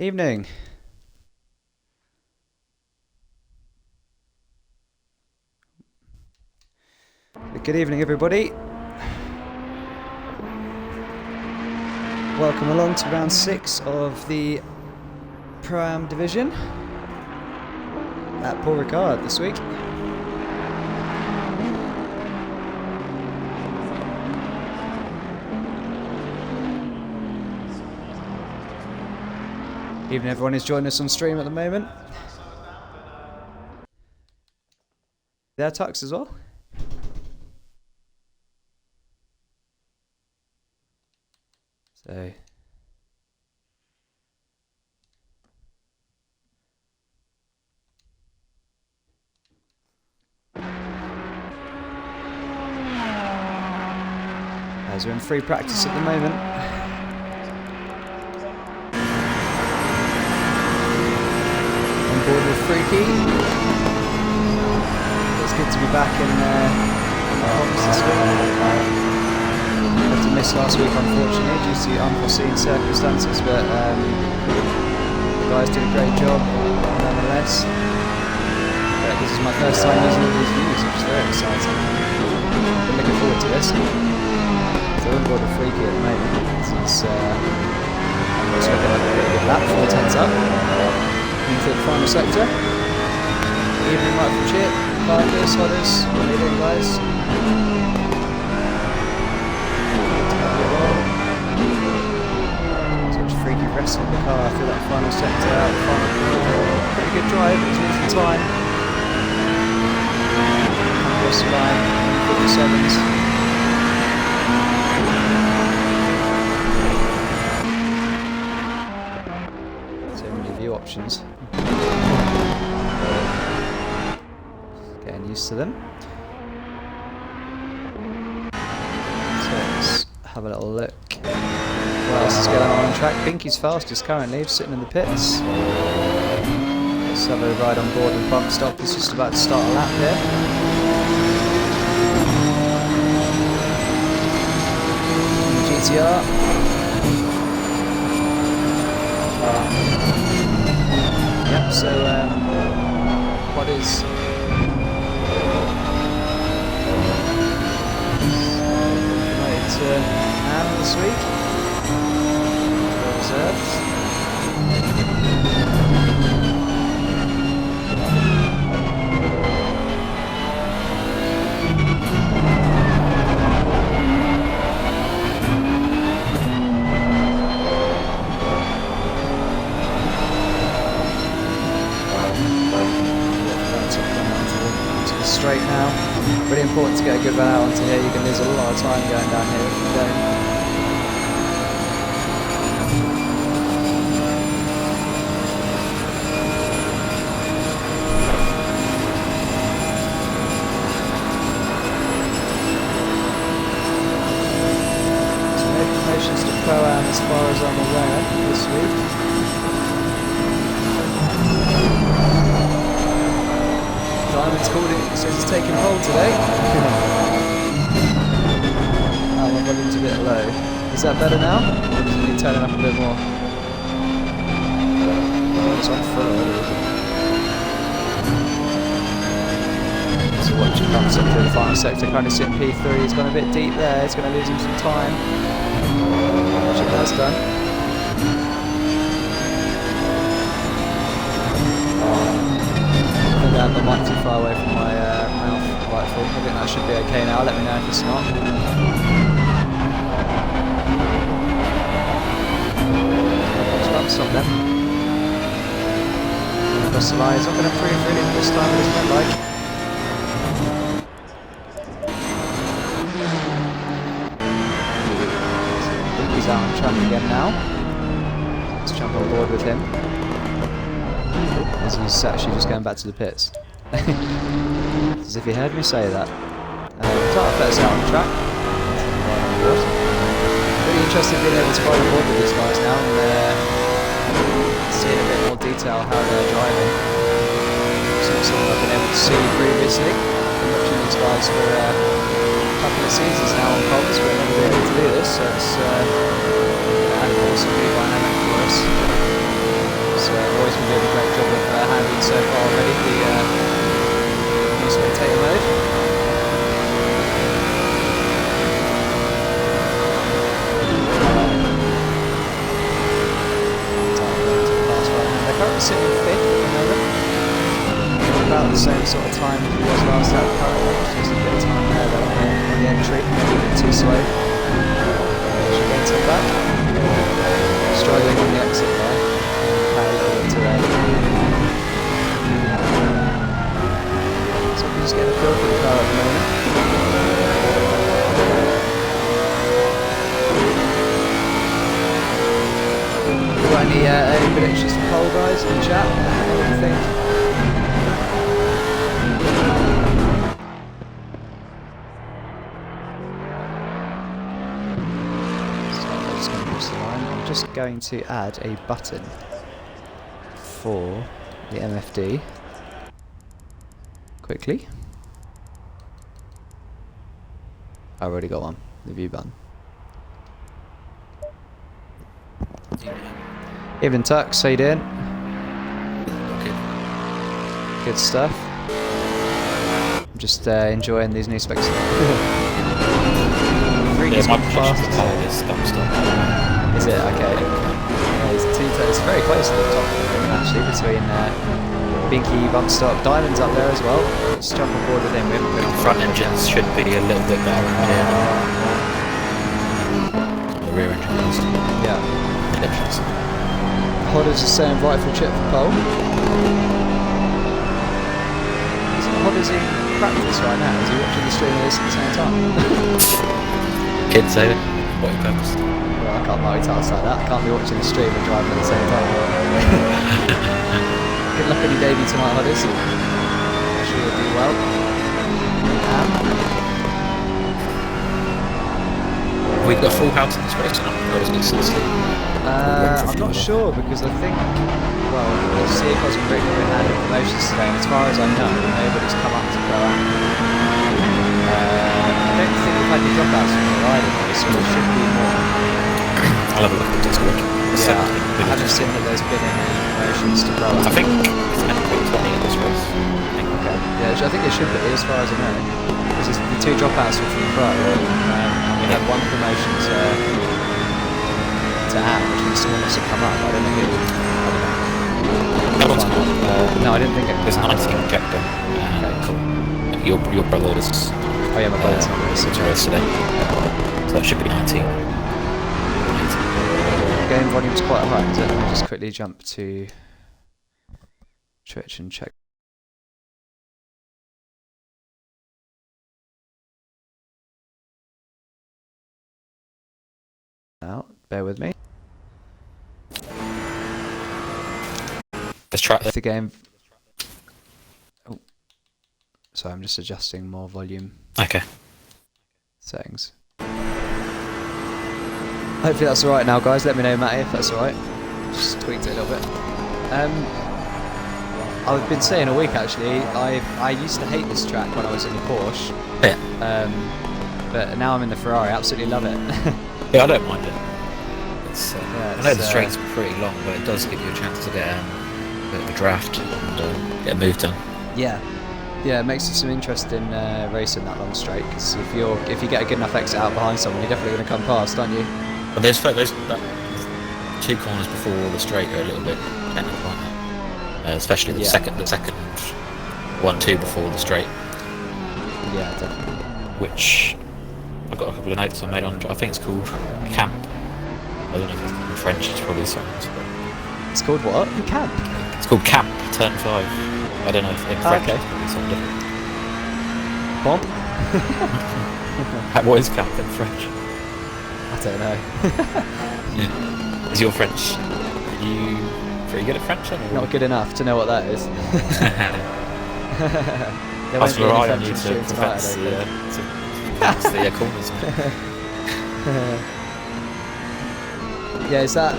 Evening. Good evening, everybody. Welcome along to round 6 of the Pro-Am division at Paul Ricard this week. Even everyone who's joining us on stream at the moment. There, Tux as well. So as we're in free practice at the moment. On board with Freaky. It's good to be back in our office this week. Had to miss last week, unfortunately, due to unforeseen circumstances, but the guys did a great job nonetheless. But this is my first time using all these views, which is very exciting. I'm looking forward to this. So we're on board with Freaky at the moment. He's looking like a pretty good lap, 4 tenths up. Into the final sector. Evening right from Chip, Marcus, Hodders, what are you doing, guys? Freaky wrestling the car through that final sector, final corner. Pretty good drive, but he's losing time. Across the line, 57s. So many view options. Getting used to them. So let's have a little look. What else is going on track? Pinky's fastest currently, sitting in the pits. Let's have a ride on board with Bump Stop. He's just about to start a lap here. On the GTR. Yep, so what is promoted to AM this week? Reserves. Straight now. Really important to get a good run out onto here. You can lose a lot of time going down here if you don't. Pro-Am as far as I'm aware this week. Diamond's called it, says he's taking pole today. Oh, my volume's a bit low. Is that better now? Or does it need turning up a bit more? It's on full already. So watch it comes up through the final sector, currently sitting P3. He's gone a bit deep there, it's going to lose him some time. Which it has done. I think I have the mic too far away from my mouth rifle. I think that should be okay now, let me know if it's not. Just bump stop then. Across the line, he's not going to improve really this time, it doesn't look like. Out on track again now. Let's jump on board with him. As he's actually just going back to the pits. As if he heard me say that. Tarfet's out on track. Really interested in being able to ride on board with these guys now and see in a bit more detail how they're driving. It's not something I've been able to see previously. I've been watching these guys for couple of seasons now on comms, but I've never been able to do this, so it's awesome, really dynamic for us. sitting in 5th at the moment. About the same sort of time as he was last out currently. Just a bit of time there though on the entry, maybe a bit too slow. Should gain some back. Struggling on the exit there. Power a little bit to there. So we're just getting a feel for the car at the moment. Got any early predictions for pole guys in the chat? What do you think? I'm just going to add a button for the MFD quickly. I already got one, the view button. Evening Tux, how you doing? Good stuff. I'm just enjoying these new specs. Yeah, my fastest is stop. Is it? Okay. Yeah, it's very close to the top actually, between Binky, Bump Stop, Diamond's up there as well. Let's jump on board with him. We haven't been on front engines should be a little bit better here. The rear engines. Yeah. Mid engines. Hodder's just saying rightful chip for pole. Hodder's in practice right now. Is he watching the stream of this at the same time? Kids say it. What you purpose? Well, I can't multitask like that. I can't be watching the stream and driving at the same time. Good luck on your debut tonight, Hodders. I'm sure you'll do well. We got a full house in this race now. I'm not sure because I think, well, the CFO's and Rick have had promotions today, and as far as I know, nobody's come up to Pro Am. I don't think we've had any dropouts from the rider, so there should be more. I'll have a look at this week. Yeah, I haven't seen that there's been any promotions to Pro Am. I think it's meant to be 20 in this race. Okay. Yeah, I think it should be, as far as I know. Because the 2 dropouts were from Pro, and we had 1 promotion to add, which means someone must have come up. I don't know who. No one's come up. No, I didn't think it. There's 19 objective. Okay, cool. Your brother is. Oh yeah, my brother's not racing today. So that should be 19. Game volume's quite high, is it? Let me just quickly jump to Twitch and check. Now, bear with me. Let's try the game. Oh, sorry, I'm just adjusting more volume. Okay. Settings. Hopefully that's alright now, guys. Let me know, Matty, if that's alright. Just tweaked it a little bit. I've been saying all week actually. I used to hate this track when I was in the Porsche. Yeah. But now I'm in the Ferrari. Absolutely love it. Yeah, I don't mind it. It's, yeah, I know the straight's pretty long, but it does give you a chance to get a bit of a draft and get a move done. Yeah. Yeah, it makes it some interesting racing that long straight, because if you get a good enough exit out behind someone, you're definitely going to come past, aren't you? But there's 2 corners before the straight are a little bit technical, aren't they? Especially the second 1-2 before the straight. Yeah, definitely. Which I've got a couple of notes I made on. I think it's called Camp. I don't know if it's in French. It's probably something. It's called what? Camp. It's called Camp Turn 5. I don't know if in French it's probably something different. Bomb? What is Camp in French? I don't know. Yeah. Is your French? Are you pretty good at French then? Not good enough to know what that is. There won't be any French on stream tonight, the corners. Yeah, is that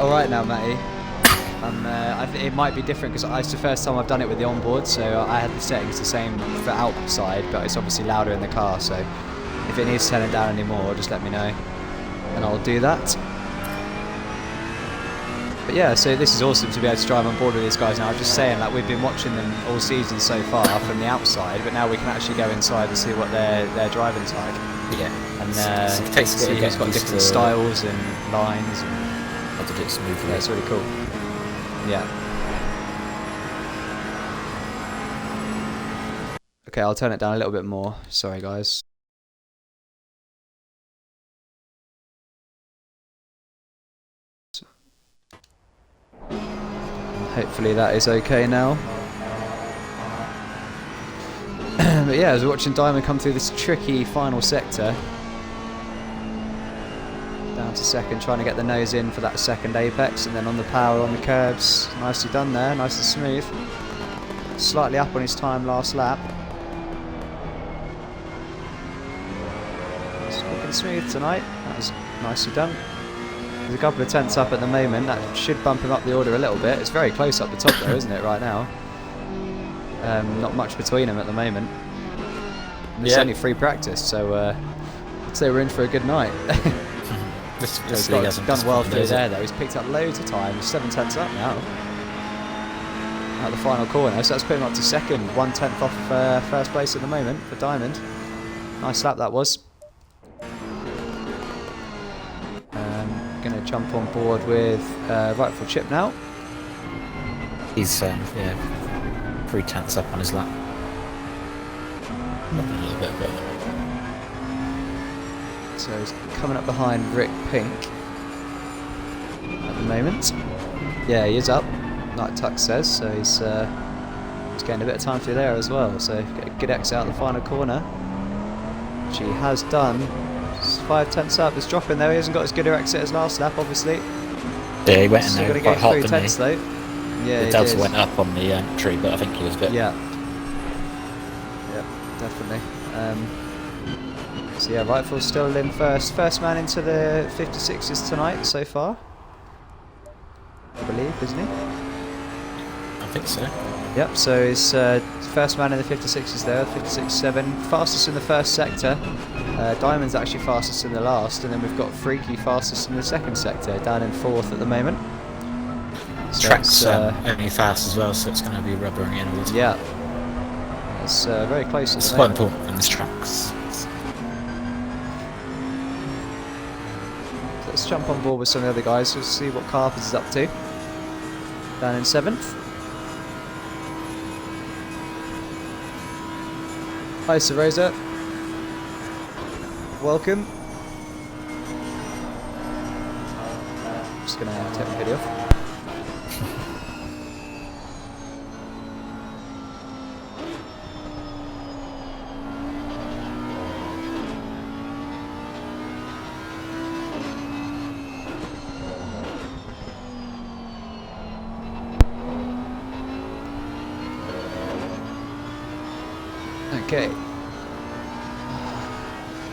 alright now, Matty? I think it might be different because it's the first time I've done it with the onboard, so I had the settings the same for outside, but it's obviously louder in the car, so if it needs turning down anymore, just let me know and I'll do that. But yeah, so this is awesome to be able to drive on board with these guys now. I'm just saying, like, we've been watching them all season so far from the outside, but now we can actually go inside and see what their driving's like. Yeah. And it takes see who's got different styles and lines. And how to do it smoothly. yeah, it's really cool. Yeah. Okay, I'll turn it down a little bit more. Sorry, guys. Hopefully that is okay now. But yeah, as we're watching Diamond come through this tricky final sector. Down to second, trying to get the nose in for that second apex, and then on the power on the curbs. Nicely done there, nice and smooth. Slightly up on his time last lap. It's looking smooth tonight. That was nicely done. There's a couple of tenths up at the moment. That should bump him up the order a little bit. It's very close up the top though, isn't it, right now? Not much between them at the moment. It's only free practice, so I'd say we're in for a good night. He's done well through there though. He's picked up loads of time. He's 7 tenths up now. At the final corner, so that's putting him up to second. 1 tenth off first place at the moment for Diamond. Nice lap that was. Going to jump on board with Rightful Chip now. He's 3 tenths up on his lap. Not a little bit, but so he's coming up behind Rick Pink at the moment. Yeah, he is up, like Tuck says, so he's getting a bit of time through there as well. So get a good exit out the final corner, which he has done. It's 5 tenths up. It's dropping there. He hasn't got as good an exit as last lap, obviously. Yeah, he went in there quite hot, didn't he? Though. Yeah, the delta went up on the entry, but I think he was a bit. Yeah, definitely. So yeah, Rightful's still in first. First man into the 56s tonight so far, I believe, isn't he? I think so. Yep, so he's first man in the 56s there, 56.7. Fastest in the first sector. Diamond's actually fastest in the last, and then we've got Freaky fastest in the second sector, down in 4th at the moment. So Trak's only fast as well, so it's going to be rubbering in all the time. Yeah. It's very close. It's quite important in this tracks. Let's jump on board with some of the other guys. We'll see what Carpers is up to. Down in 7th. Hi, Sir Rosa. Welcome. Just gonna take the video off. Okay.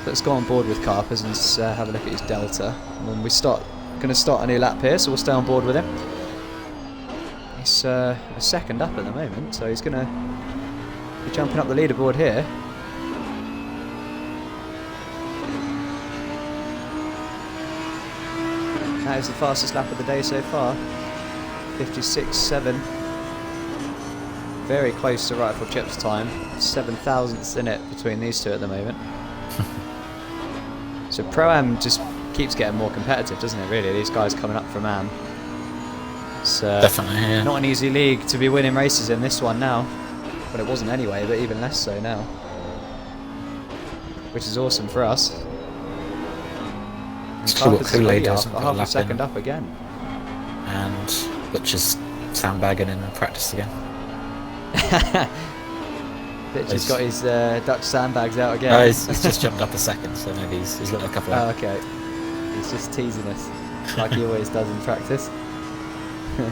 Let's go on board with Carpers and have a look at his delta. And when we going to start a new lap here, so we'll stay on board with him. He's a second up at the moment, so he's going to be jumping up the leaderboard here. That is the fastest lap of the day so far. 56.7. Very close to Rightful Chip's time. 7 thousandths in it between these two at the moment. So Pro-Am just keeps getting more competitive, doesn't it, really? These guys coming up from Am. It's definitely, yeah. Not an easy league to be winning races in, this one now. Well, it wasn't anyway, but even less so now. Which is awesome for us. It's cool what Kool-Aid does. Half a second up again. And Butch is sandbagging in practice again. Bitch has got his Dutch sandbags out again. No, he's just jumped up a second, so maybe he's looking a couple of... Oh, okay. He's just teasing us, like he always does in practice. The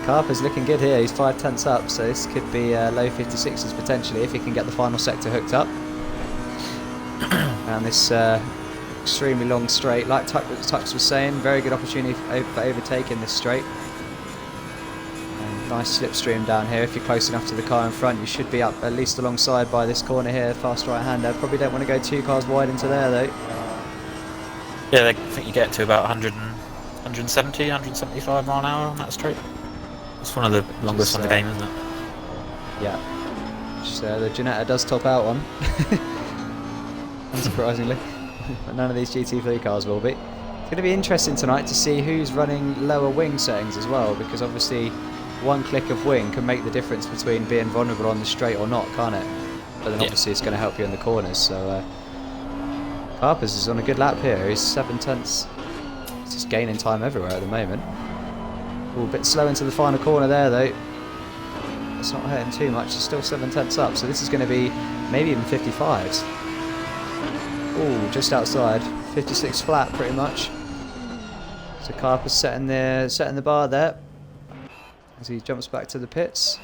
Carper's looking good here. He's 5 tenths up, so this could be low 56s potentially if he can get the final sector hooked up. And this extremely long straight, like Tux was saying, very good opportunity for overtaking this straight. Nice slipstream down here. If you're close enough to the car in front, you should be up at least alongside by this corner here. Fast right-hander. Probably don't want to go 2 cars wide into there though. Yeah, I think you get to about 170, 175 mile an hour on that straight. It's one of the longest on the game, isn't it? Yeah. Which the Ginetta does top out on. Unsurprisingly. But none of these GT3 cars will be. It's going to be interesting tonight to see who's running lower wing settings as well, because obviously one click of wing can make the difference between being vulnerable on the straight or not, can't it? but then obviously it's going to help you in the corners. So Carpers is on a good lap here. He's 7 tenths. He's just gaining time everywhere at the moment. Ooh, a bit slow into the final corner there though. It's not hurting too much. It's still 7 tenths up, so this is going to be maybe even 55s. Ooh, just outside. 56 flat pretty much. So Carper's setting the bar there as he jumps back to the pits.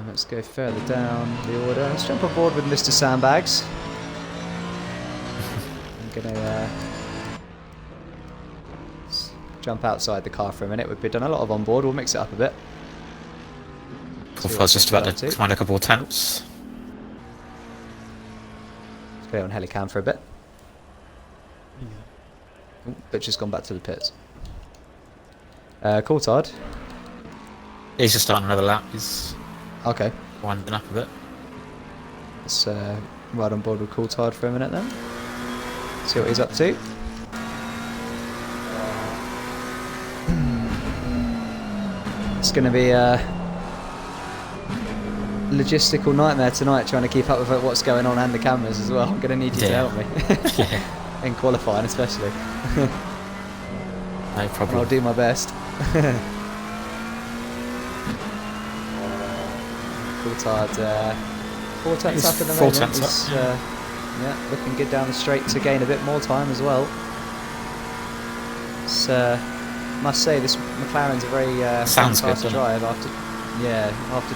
Let's go further down the order. Let's jump on board with Mr. Sandbags. I'm gonna jump outside the car for a minute. We've done a lot of on board. We'll mix it up a bit. I was just about to find a couple of tenths. Let's go on helicam for a bit. Ooh, Butcher's gone back to the pits. Coulthard. He's just starting another lap. He's Okay. winding up a bit. Let's ride on board with Coulthard for a minute then. See what he's up to. It's going to be a logistical nightmare tonight trying to keep up with what's going on and the cameras as well. I'm going to need you to help me. Yeah. In qualifying especially. No problem. I'll do my best. Coulthard 4 tenths up at the moment. 4 tenths up. Yeah, looking good down the straight to gain a bit more time as well. It's, must say this McLaren's a very fun car to drive after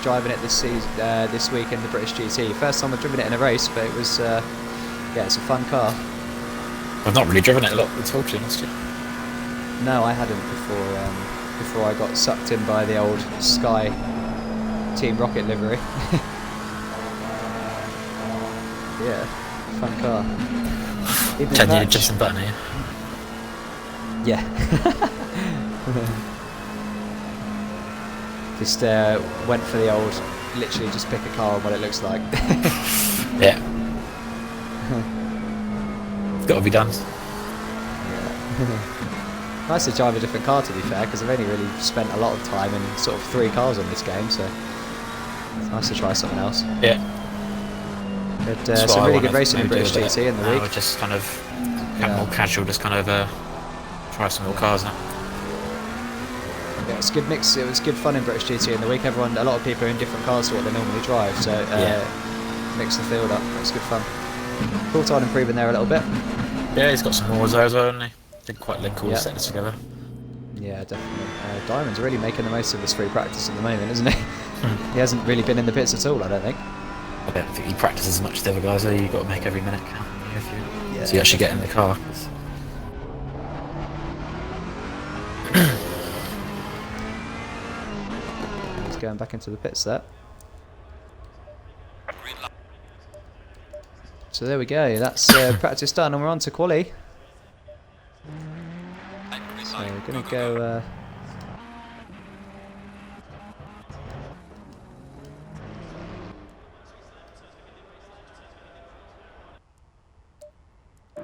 driving it this week in the British GT. First time I've driven it in a race, but it was it's a fun car. I've not really driven it a lot at all, to be honest. No, I hadn't before I got sucked in by the old Sky Team Rocket livery. Yeah, fun car. 10-year Justin Button here. Yeah. Just went for the old, literally just pick a car and what it looks like. Yeah. It's got to be done. Yeah. Nice to drive a different car, to be fair, because I've only really spent a lot of time in sort of 3 cars on this game, so it's nice to try something else. Yeah. But some really good racing in British GT in the week. We're just kind of more casual, just kind of try some more cars now. Yeah, it's a good mix. It was good fun in British GT in the week. A lot of people are in different cars to what they normally drive, so mix the field up. It's good fun. Coulthard improving there a little bit. Yeah, he's got some more there as well, hasn't he? Didn't quite link all the settings together. Yeah, definitely. Diamond's really making the most of this free practice at the moment, isn't he? He hasn't really been in the pits at all, I don't think. I don't think he practices as much as the other guys, so you've got to make every minute count if you actually get in the car. He's going back into the pits there. So there we go, that's practice done, and we're on to quali. So we're going to go... I'm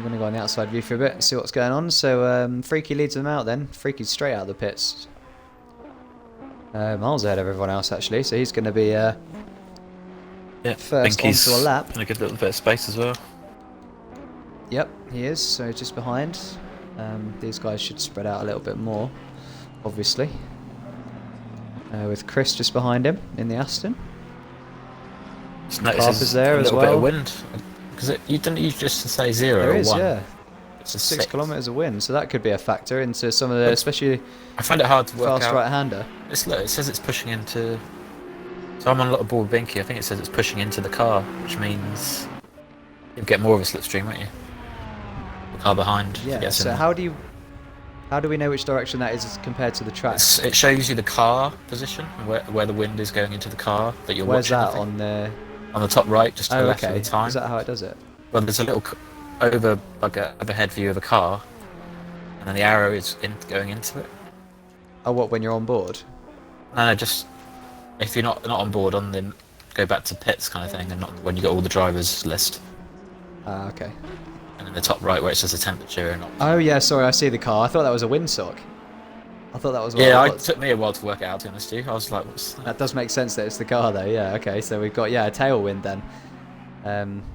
going to go on the outside view for a bit and see what's going on. So Freaky leads them out then. Freaky's straight out of the pits. Miles ahead of everyone else actually, so he's going to be first onto a lap. In a good little bit of space as well. Yep, he is, so just behind. These guys should spread out a little bit more, obviously. With Chris just behind him in the Aston. Harper's there as well. A little bit of wind. Because you didn't just say 0 there or is, 1. Yeah. It's a 6 kilometres of wind, so that could be a factor into some of the, especially I find it hard to work fast out. right-hander. It says it's pushing into... So I'm on a lot of board binky, I think it says it's pushing into the car, which means you'll get more of a slipstream, won't you? The car behind. Yeah, so how do we know which direction that is compared to the track? It shows you the car position, where the wind is going into the car that you're Where's watching. Where's that on the top right, just to the left okay. of the time. Is that how it does it? Well, there's a little overhead view of the car, and then the arrow is going into it. Oh, what, when you're on board? No, just if you're not on board, then go back to pits kind of thing, and not when you got all the drivers list. Okay. And in the top right where it says the temperature and... Oh yeah, sorry, I see the car. I thought that was a windsock. I thought that was Yeah, it took me a while to work it out, to be honest with you. I was like, what's that? That does make sense that it's the car though, yeah, okay, so we've got, a tailwind then.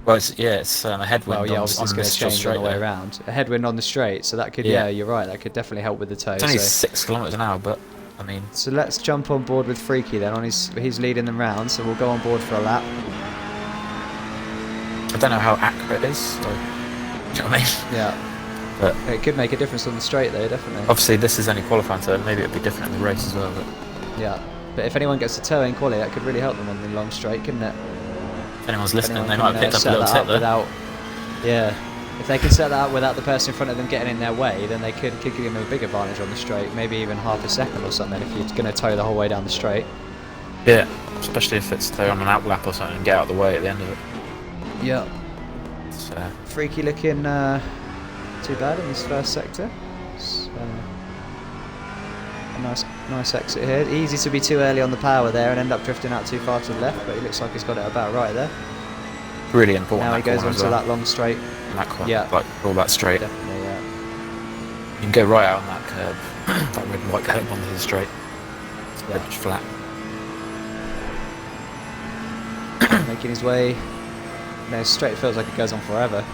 Well, it's a headwind obviously it's on going to this change straight on the way there. around. A headwind on the straight, so that could, Yeah. you're right, that could definitely help with the tow. It's only 6 kilometres an hour, but, I mean... So let's jump on board with Freaky then, he's leading them round, so we'll go on board for a lap. I don't know how accurate it is, so... Do you know what I mean? Yeah. But it could make a difference on the straight though, definitely. obviously this is only qualifying, so maybe it'd be different in the race as well, but... Yeah. But if anyone gets a tow in quali, that could really help them on the long straight, couldn't it? If anyone's listening, they might have picked up a little tip there. If they can set that up without the person in front of them getting in their way, then they could give them a big advantage on the straight, maybe even half a second or something if you're going to tow the whole way down the straight. Yeah, especially if it's they're on an outlap or something and get out of the way at the end of it. Yeah. So. Freaky looking too bad in this first sector. So, a nice exit here. Easy to be too early on the power there and end up drifting out too far to the left, but he looks like he's got it about right there. Really important. Now he goes onto that long straight. That corner, like all that straight. Definitely, yeah. You can go right out on that curb, that red and white curb onto the straight. It's pretty much flat. Making his way. Straight feels like it goes on forever.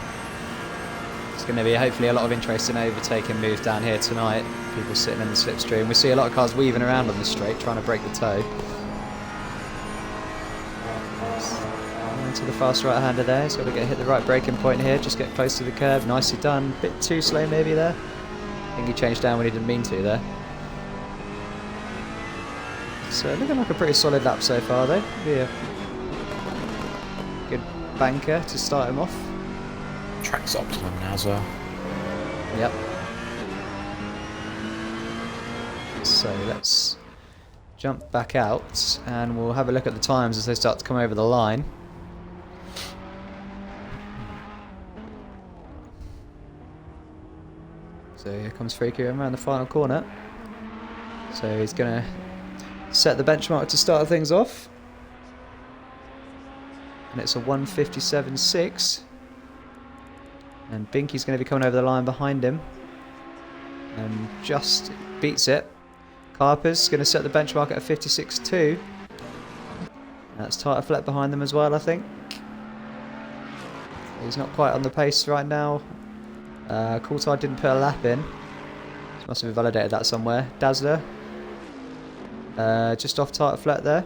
It's going to be hopefully a lot of interesting overtaking moves down here tonight. People sitting in the slipstream. We see a lot of cars weaving around on the straight, trying to break the tow. Into the fast right-hander there. He's got to hit the right braking point here. Just get close to the curb. Nicely done. Bit too slow maybe there. I think he changed down when he didn't mean to there. So looking like a pretty solid lap so far though. Be a good banker to start him off. Track's optimum now as well. Yep. So let's jump back out and we'll have a look at the times as they start to come over the line. So here comes Freaky around the final corner. So he's going to set the benchmark to start things off. And it's a 1:57.6. And Binky's going to be coming over the line behind him. And just beats it. Carper's going to set the benchmark at a 56.2. That's Trak Racer behind them as well, I think. He's not quite on the pace right now. Coulthard didn't put a lap in. Must have invalidated that somewhere. Dazzler. Just off Trak Racer there.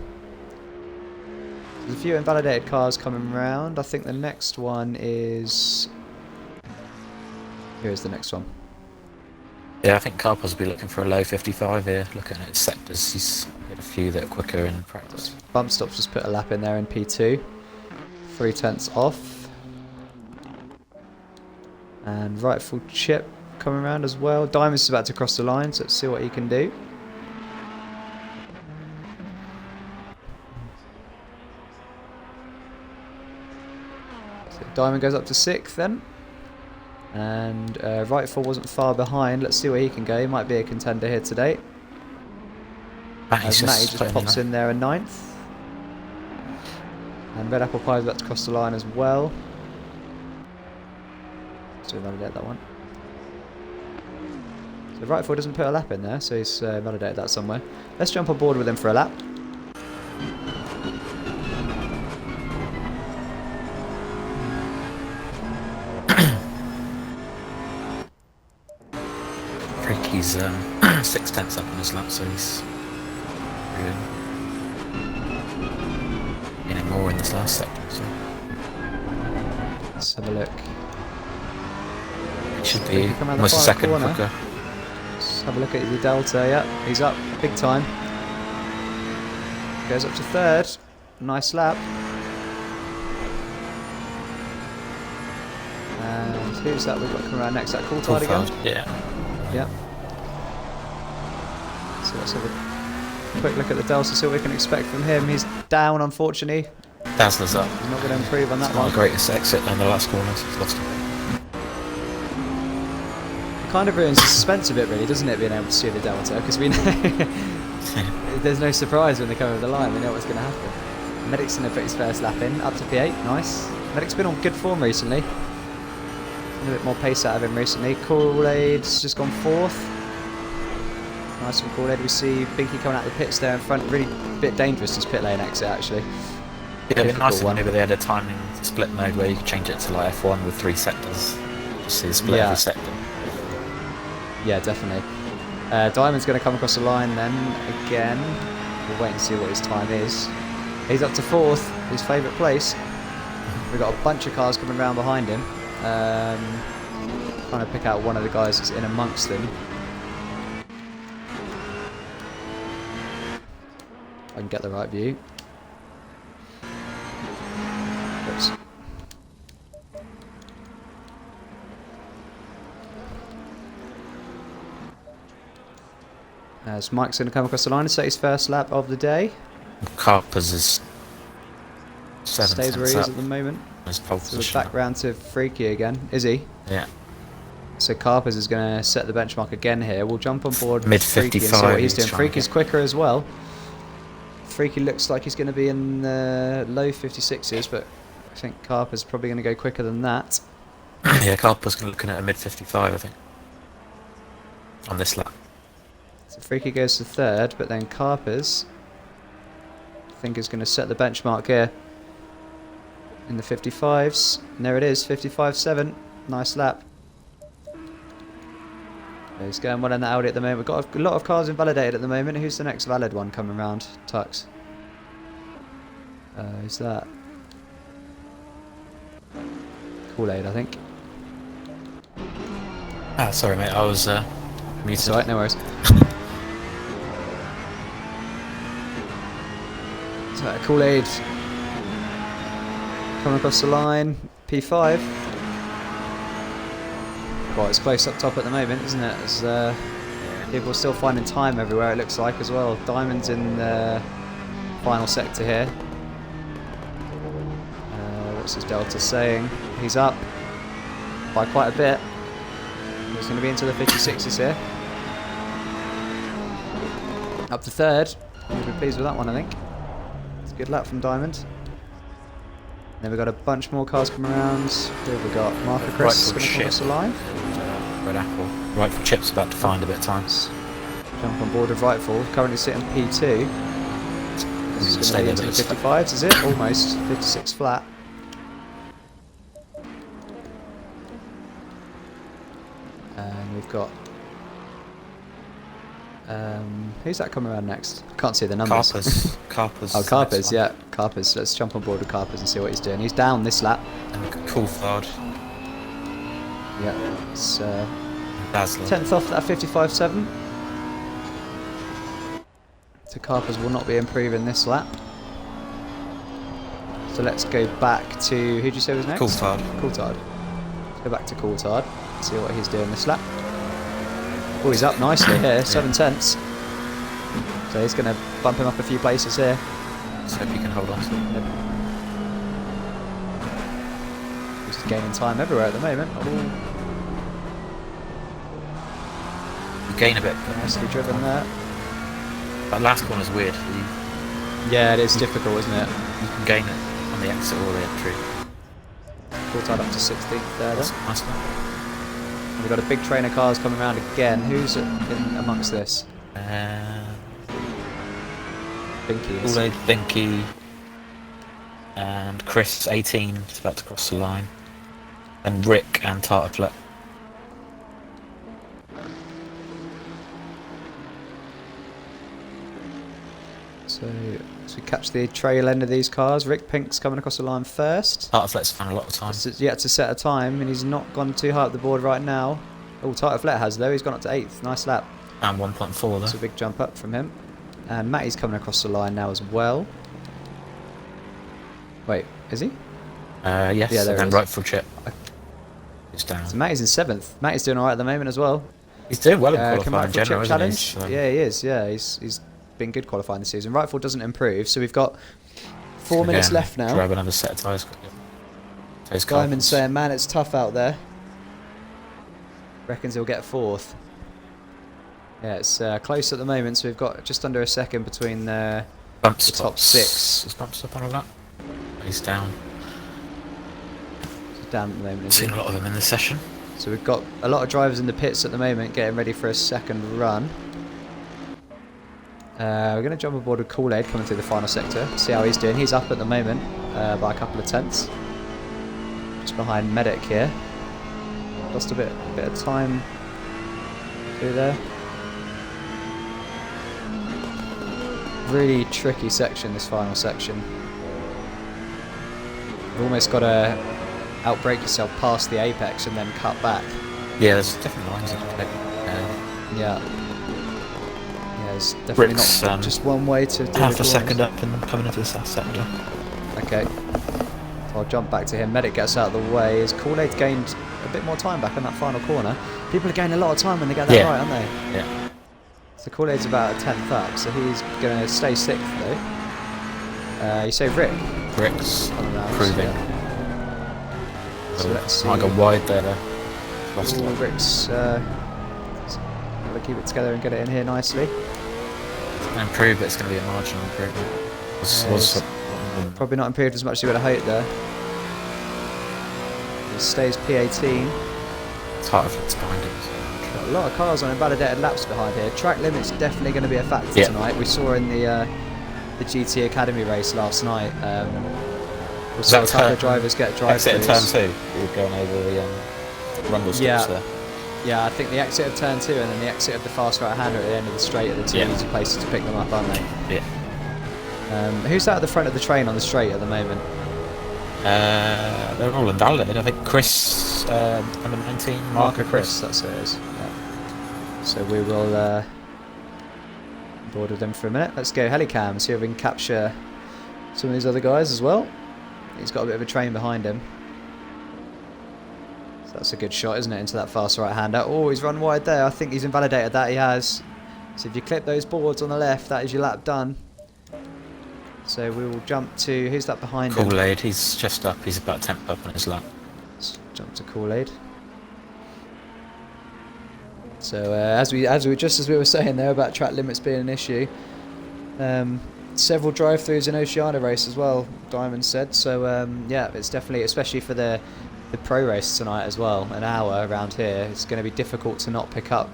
There's a few invalidated cars coming round. I think the next one is... Here's the next one. Yeah, I think Carper's will be looking for a low 55 here, looking at his sectors. He's had a few that are quicker in practice. Bump Stops just put a lap in there in P2. 3/10 off. And Rightful Chip coming around as well. Diamond's about to cross the line, so let's see what he can do. So Diamond goes up to 6th then. And Rightful wasn't far behind. Let's see where he can go. He might be a contender here today. Matty just pops in there in 9th. And Red Apple Pie's about to cross the line as well. So validate that one. So Rightful doesn't put a lap in there, so he's validated that somewhere. Let's jump on board with him for a lap. He's 6/10 up on his lap, so he's really getting more in this last sector. So. Let's have a look. It should be almost a second quicker. Let's have a look at the delta. Yeah, he's up big time. Goes up to 3rd. Nice lap. And who's that we've got coming around next? That Coulthard again? Yeah. Yep. So let's have a quick look at the Delta, see what we can expect from him. He's down, unfortunately. Dazzler's up. He's not going to improve on that one. Not the greatest exit on the last corner. He's lost him. It kind of ruins the suspense a bit, really, doesn't it, being able to see the Delta? Because we know there's no surprise when they come over the line. We know what's going to happen. Medic's going to put his first lap in, up to P8. Nice. Medic's been on good form recently. A bit more pace out of him recently. Kool-Aid's just gone 4th. Nice from Kool-Aid. We see Binky coming out of the pits there in front. Really bit dangerous, this pit lane exit, actually. Yeah, it'd be nice if maybe they had a timing split mode where you could change it to like F1 with 3 sectors. Just see the split every sector. Yeah, definitely. Diamond's going to come across the line then again. We'll wait and see what his time is. He's up to 4th, his favourite place. We've got a bunch of cars coming around behind him. Trying to pick out one of the guys that's in amongst them. I can get the right view. Oops. As Mike's going to come across the line and set his first lap of the day. Carpers is 7 Stays where he is at the moment. So we're back round to Freaky again. Is he? Yeah. So Carpers is going to set the benchmark again here. We'll jump on board mid Freaky 55. and see what he's doing. Freaky's quicker as well. Freaky looks like he's going to be in the low 56s, but I think Carper's probably going to go quicker than that. Yeah, Carper's looking at a mid 55, I think, on this lap. So Freaky goes to 3rd, but then Carper's, I think, is going to set the benchmark here in the 55s. And there it is, 55.7. Nice lap. He's going well in the Audi at the moment. We've got a lot of cars invalidated at the moment. Who's the next valid one coming around? Tux. Who's that? Kool-Aid, I think. Ah, sorry mate, I was muted. It's alright, no worries. So Kool-Aid coming across the line. P5. Quite as close up top at the moment, isn't it? As people are still finding time everywhere, it looks like, as well. Diamond's in the final sector here. What's his delta saying? He's up by quite a bit. He's going to be into the 56s here. Up to 3rd. We'll be pleased with that one, I think. It's a good lap from Diamond. Then we've got a bunch more cars coming around. Who have we got? Marker Chris going to come across the line. Red Apple. Rightful Chip's about to find a bit of time. Jump on board with Rightful. Currently sitting P2. This is going to be into the 55s, is it? Almost. 56 flat. And we've got... who's that coming around next? Can't see the numbers. Carpers. Oh, Carpers, yeah. Carpers. Let's jump on board with Carpers and see what he's doing. He's down this lap. And Coulthard. Yeah, it's 10th off that 55.7. So Carpers will not be improving this lap. So let's go back to... Who did you say was next? Coulthard. Coulthard. Let's go back to Coulthard. See what he's doing this lap. Oh, he's up nicely here, 7 tenths. So he's going to bump him up a few places here. Let's hope he can hold on to it. He's just gaining time everywhere at the moment. Oh. You gain a bit. Nicely driven there. That last corner's weird. Yeah, it is difficult, isn't it? You can gain it on the exit or the entry. Coulthard up to 16th there. That's nice one. We've got a big train of cars coming around again. Who's in amongst this? Binky. Kool-Aid, Binky, and Chris, 18, is about to cross the line. And Rick and Tartarflet. So, as we catch the trail end of these cars, Rick Pink's coming across the line first. Tartarflet's found a lot of time. He's yet to set a time, and he's not gone too high up the board right now. Oh, Tartarflet has, though. He's gone up to 8th. Nice lap. And 1.4 though. That's a big jump up from him. And Matty's coming across the line now as well. Wait, is he? Yes, yeah, there and then Rightful Chip. He's down. So Matty's in 7th. Matty's doing alright at the moment as well. He's doing well in qualifying Chip general, challenge. isn't he? So Yeah, he is. Yeah, he's been good qualifying this season. Rightful doesn't improve, so we've got 4 minutes left now. Grab another set of tyres. Diamond's saying, man, it's tough out there. Reckons he'll get 4th. Yeah, it's close at the moment, so we've got just under a second between the top 6. Is Bump Stop on a lap? He's down. He's down at the moment. I've seen a lot of them in this session. So we've got a lot of drivers in the pits at the moment getting ready for a second run. We're going to jump aboard with Kool-Aid coming through the final sector. See how he's doing. He's up at the moment by a couple of tenths. Just behind Medic here. Lost a bit of time through there. Really tricky section, this final section. You've almost got to outbrake yourself past the apex and then cut back. Yeah, there's different lines you can take. Yeah, there's definitely Rick's, not just one way to do half it. a second up and coming into the south sector. Okay. I'll jump back to him. Medic gets out of the way. As Kool-Aid's gained a bit more time back on that final corner. People are gaining a lot of time when they get that right, aren't they? Yeah. So Kool-Aid's about a 10th up, so he's going to stay 6th though. You say Rick? Rick's improving. Yeah. So let's see. I got wide there. Lost a lot. Rick's got to keep it together and get it in here nicely. Improve, but it's going to be a marginal improvement. Probably not improved as much as you would have hoped there. It stays P18. It's hard if it's behind him. Got a lot of cars on invalidated laps behind here. Track limit's definitely going to be a factor tonight. We saw in the GT Academy race last night. We saw a couple of drivers get drive-throughs. Exit turn 2. You were going over the rumble strips there. Yeah, I think the exit of turn 2 and then the exit of the fast right-hander at the end of the straight are the two easy places to pick them up, aren't they? Yeah. Who's out at the front of the train on the straight at the moment? They're all invalidated. I think Chris, number 19, Marker Chris, that's who it is. Yeah. So we will board with them for a minute. Let's go helicam, see if we can capture some of these other guys as well. He's got a bit of a train behind him. So that's a good shot, isn't it, into that fast right-hander. Oh, he's run wide there. I think he's invalidated that. He has. So if you clip those boards on the left, that is your lap done. So we will jump to... Who's that behind him? Kool-Aid, he's just up. He's about 10th up on his lap. Let's jump to Kool-Aid. So as we were saying there about track limits being an issue, several drive-throughs in Oceania race as well, Diamond said. So yeah, it's definitely, especially for the pro race tonight as well, an hour around here, it's going to be difficult to not pick up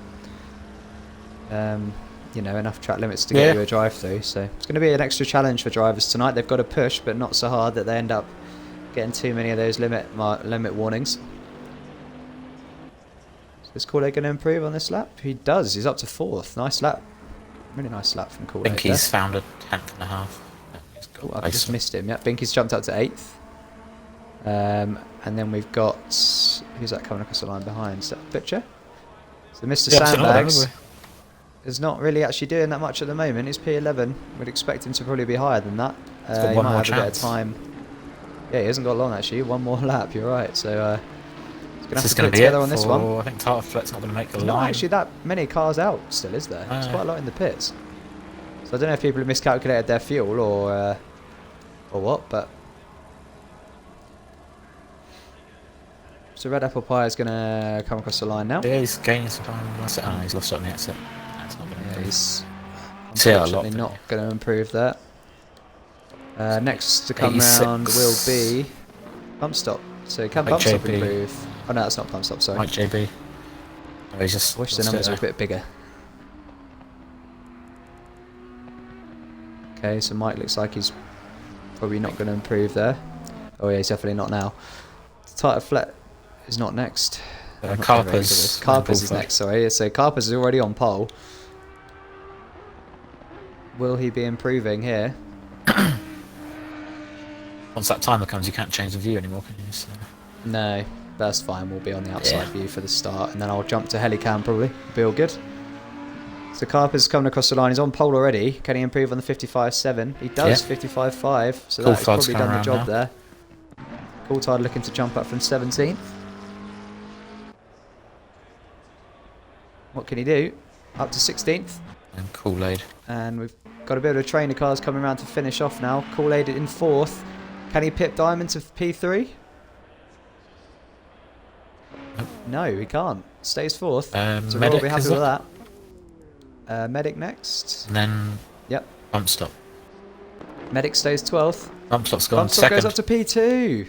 you know, enough track limits to get you a drive-through. So it's going to be an extra challenge for drivers tonight. They've got to push, but not so hard that they end up getting too many of those limit warnings. So is Kool-Aid going to improve on this lap? He does. He's up to 4th. Nice lap. Really nice lap from Kool-Aid. Binky's found a 10th and a half. Oh, I've just missed him. Yeah, Binky's jumped up to 8th. And then we've got... Who's that coming across the line behind? Is that Butcher? So Mr. Sandbags is not really actually doing that much at the moment. He's P11. We'd expect him to probably be higher than that. He might have a bit of time. Yeah, he hasn't got long actually. One more lap, you're right. So he's going to have to put it together on this one. I think Tarflet's not going to make the line. Not actually that many cars out still, is there? There's quite a lot in the pits. So I don't know if people have miscalculated their fuel or what, but... So Red Apple Pie is going to come across the line now. Yeah, he's gaining some time. He's lost it on the exit. That's not going to he's unfortunately not going to improve that. Next to come round will be Bump Stop. So can Bump Stop improve? Oh no, that's not Bump Stop, sorry. Mike JB. Oh, he's just... I wish the numbers were a bit bigger. Okay, so Mike looks like he's probably not going to improve there. Oh yeah, he's definitely not now. Tighter Flat is not next. Carpers is next, sorry. So Carpers is already on pole. Will he be improving here? Once that timer comes, you can't change the view anymore, can you? So. No, that's fine. We'll be on the outside view for the start, and then I'll jump to Helicam probably. Be all good. So Carper's coming across the line. He's on pole already. Can he improve on the 55.7? He does, 55.5. So that's probably done the job there. Coulthard looking to jump up from 17th. What can he do? Up to 16th. And Kool-Aid. And we've got a bit of a train of cars coming around to finish off now. Kool-Aid in 4th. Can he pip Diamond to P3? Nope. No, he can't. Stays 4th. So Medic, we'll be happy with that. Medic next. And then Bump Stop. Medic stays 12th. Bump Stop's gone Bump Stop second. goes up to P2.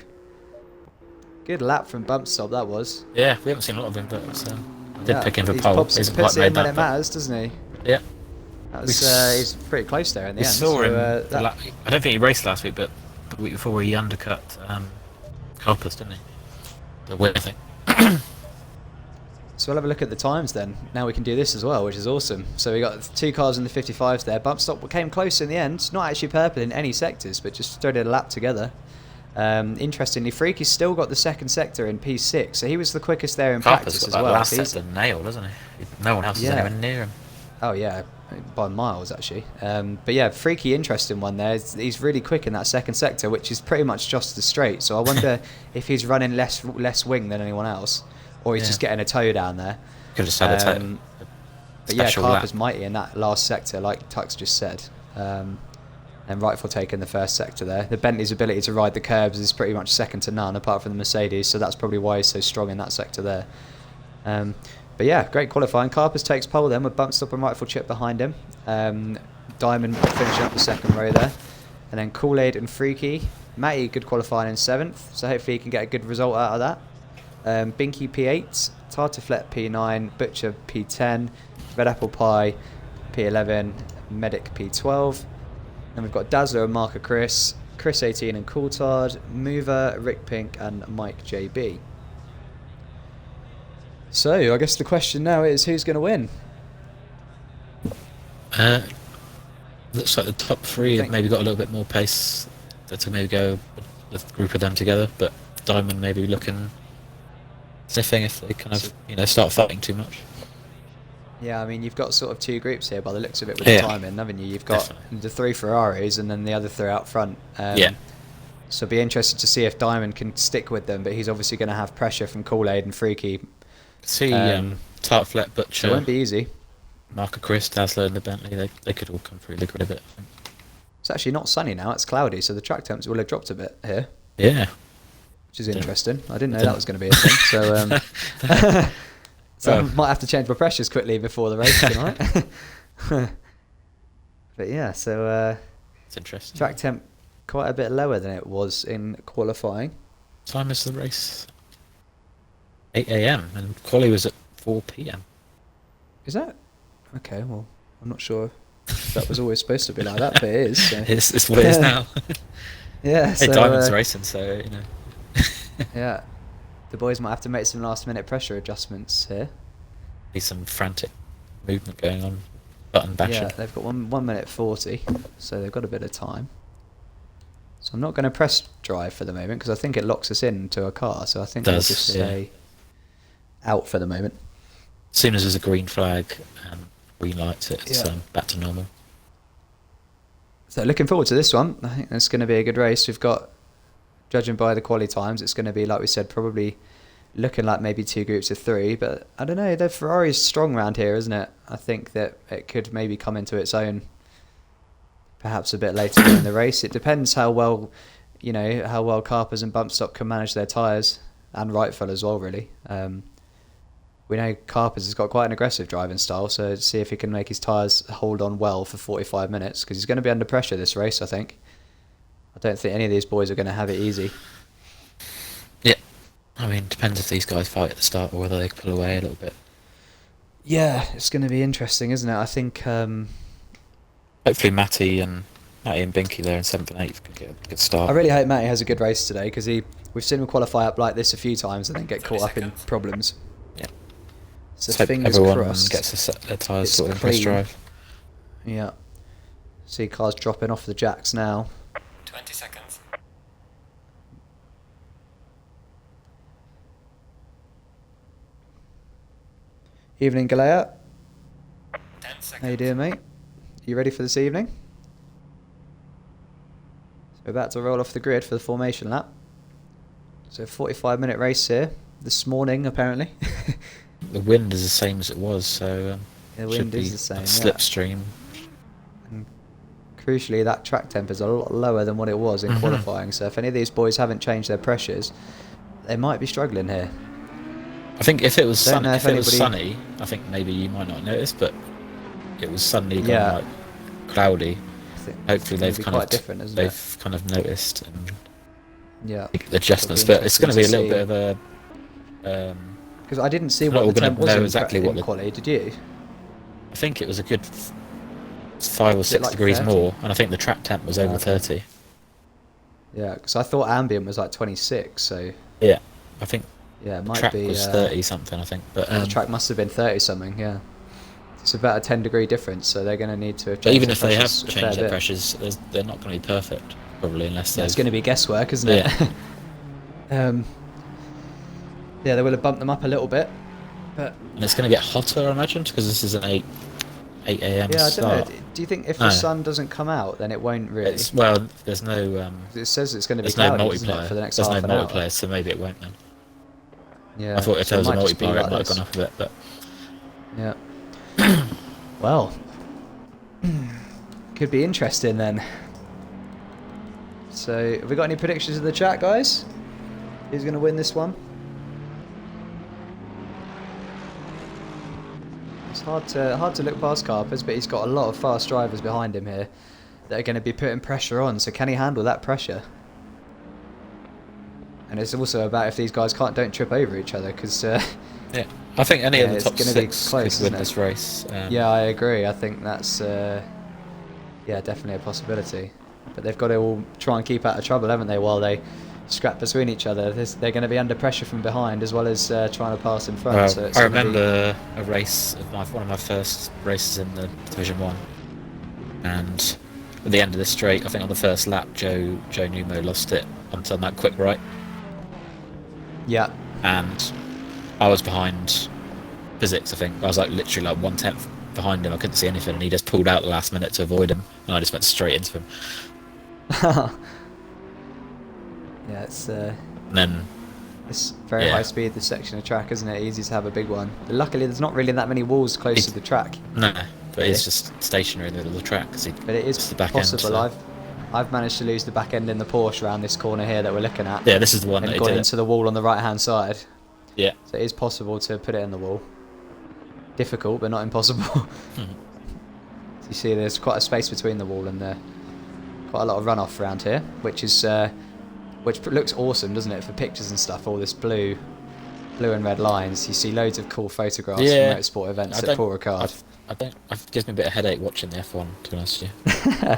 Good lap from Bump Stop, that was. Yeah, we haven't seen a lot of him, but I did pick him for pole. He puts it in when it matters, doesn't he? Yeah. That was, he's pretty close there in the We end. saw him. That, I don't think he raced last week, but the week before he undercut Carpus, didn't he? The weird thing. so we'll have a look at the times then. Now we can do this as well, which is awesome. So we got 2 cars in the 55s there. Bump stop came close in the end. Not actually purple in any sectors, but just started a lap together. Interestingly, Freaky's still got the second sector in P6, so he was the quickest there in Carpus practice got as that well. last sector nailed, doesn't he? No one else is anywhere near him. Oh yeah, by miles actually. But yeah, Freaky, interesting one there. He's really quick in that second sector, which is pretty much just the straight. So I wonder if he's running less wing than anyone else, or he's just getting a toe down there. Could have just had a toe. But yeah, Carper's mighty in that last sector, like Tux just said. And Rightful taking the first sector there. The Bentley's ability to ride the curbs is pretty much second to none, apart from the Mercedes. So that's probably why he's so strong in that sector there. But yeah, great qualifying. Carpus takes pole then with Bump Stop and Rightful Chip behind him. Diamond finishing up the second row there. And then Kool-Aid and Freaky. Matty, good qualifying in 7th, so hopefully he can get a good result out of that. Binky P8, Tartiflet P9, Butcher P10, Red Apple Pie P11, Medic P12. Then we've got Dazzler and Marker Chris, Chris 18 and Coulthard, Mover, Rick Pink and Mike JB. So, I guess the question now is, who's going to win? Looks like the top 3 have maybe got a little bit more pace to maybe go with a group of them together, but Diamond maybe looking sniffing if they kind of start fighting too much. Yeah, I mean, you've got sort of 2 groups here by the looks of it with the timing, haven't you? You've got the 3 Ferraris and then the other 3 out front. So it'll be interested to see if Diamond can stick with them, but he's obviously going to have pressure from Kool-Aid and Freaky. See, Tartflet, Butcher. It won't be easy. Marker Chris, Dazzler and the Bentley, they could all come through the grid a bit, I think. It's actually not sunny now, it's cloudy, so the track temps will have dropped a bit here. Yeah. Which is interesting. I didn't know that was going to be a thing, so... So I might have to change my pressures quickly before the race tonight. But yeah, so it's interesting. Track temp quite a bit lower than it was in qualifying. Time is the race? 8 AM and quali was at 4 PM. Is that? Okay, well, I'm not sure if that was always supposed to be like that, but it is. So. It's what it is now. Yeah, so... Hey, Diamond's racing, so, you know. Yeah. The boys might have to make some last-minute pressure adjustments here. Be some frantic movement going on, button bashing. Yeah, they've got 1 minute 40, so they've got a bit of time. So I'm not going to press drive for the moment because I think it locks us into a car. So I think we'll just stay out for the moment. As soon as there's a green flag and green lights, it's back to normal. So looking forward to this one. I think it's going to be a good race. We've got, judging by the quali times, it's going to be, like we said, probably looking like maybe 2 groups of 3. But I don't know, the Ferrari's strong round here, isn't it? I think that it could maybe come into its own perhaps a bit later in the race. It depends how well, how well Carpers and Bump Stop can manage their tyres, and Rightful as well, really. We know Carpers has got quite an aggressive driving style, so see if he can make his tyres hold on well for 45 minutes, because he's going to be under pressure this race, I think. I don't think any of these boys are going to have it easy. Yeah. I mean, depends if these guys fight at the start or whether they pull away a little bit. Yeah, it's going to be interesting, isn't it? I think... hopefully Matty and Binky there in 7th and 8th can get a good start. I really hope Matty has a good race today, because we've seen him qualify up like this a few times and then get caught up in problems. Yeah. So fingers everyone crossed. Gets their tyres sorted in press drive. Yeah. See cars dropping off the jacks now. 20 seconds. Evening, Galea. 10 seconds. How you doing, mate? You ready for this evening? So we're about to roll off the grid for the formation lap. So 45-minute race here. This morning, apparently. The wind is the same as it was, so the wind is the same. Slipstream. And crucially, that track temp is a lot lower than what it was in qualifying. So if any of these boys haven't changed their pressures, they might be struggling here. I think if it was sunny, I think maybe you might not notice, but it was suddenly gone like cloudy. Hopefully they've kind of noticed and adjustments, but it's going to be a little bit of a. Because I didn't see what the temp was exactly in quality, did you? I think it was a good It's 5 or 6 like degrees 30? more, and I think the track temp was over Okay. 30. Yeah, because I thought ambient was like 26, so Yeah, I think yeah, it the might track be. was 30 something. I think, but The track must have been 30 something. Yeah, it's about a 10-degree difference, so they're going to need to have but changed even the if they have pressures a fair changed their bit. pressures, they're not going to be perfect, probably, unless Yeah, it's they've. going to be guesswork, isn't Yeah. it? Yeah, they will have bumped them up a little bit, but And it's going to get hotter, I imagine, because this is an 8 a.m. yeah, I don't start. know. Do you think if No. the sun doesn't come out, then it won't really? It's, well, there's no It says it's going to be there's no cloudy, doesn't it, multiplier. for the next There's half no an hour. multiplier, so maybe it won't then. Yeah, I thought if so there was a might just be multiplier, like it might have this. gone up a bit, but Yeah. Well, could be interesting then. So, have we got any predictions in the chat, guys? Who's going to win this one? It's hard to look past Carpers, but he's got a lot of fast drivers behind him here that are going to be putting pressure on. So, can he handle that pressure? And it's also about if these guys don't trip over each other, because yeah, I think any of the it's top gonna be 6 close, could win isn't it? this race. yeah, I agree. I think that's yeah, definitely a possibility. But they've got to all try and keep out of trouble, haven't they? While they scrap between each other, they're going to be under pressure from behind as well as trying to pass in front. Well, So it's I gonna be- remember a race of one of my first races in the Division 1, and at the end of the straight, I think on the first lap, Joe Numo lost it onto that quick right, Yeah, and I was behind Physics. I think I was like literally like 1/10 behind him. I couldn't see anything, and he just pulled out the last minute to avoid him, and I just went straight into him. yeah, it's And then very Yeah. high speed, this section of track, isn't it? Easy to have a big one. But luckily, there's not really that many walls close to the track. no, but Yeah. it's just stationary in the middle of the track. But it is it's the back possible. end, so- I've managed to lose the back end in the Porsche around this corner here that we're looking at. Yeah, this is the one And that gone did into it. the wall on the right hand side. Yeah. So it is possible to put it in the wall. Difficult, but not impossible. Hmm. So you see there's quite a space between the wall and quite a lot of runoff around here, which is which looks awesome, doesn't it, for pictures and stuff, all this blue and red lines. You see loads of cool photographs Yeah. from motorsport events I at don't- Paul Ricard. It gives me a bit of headache watching the F1, to be honest with you.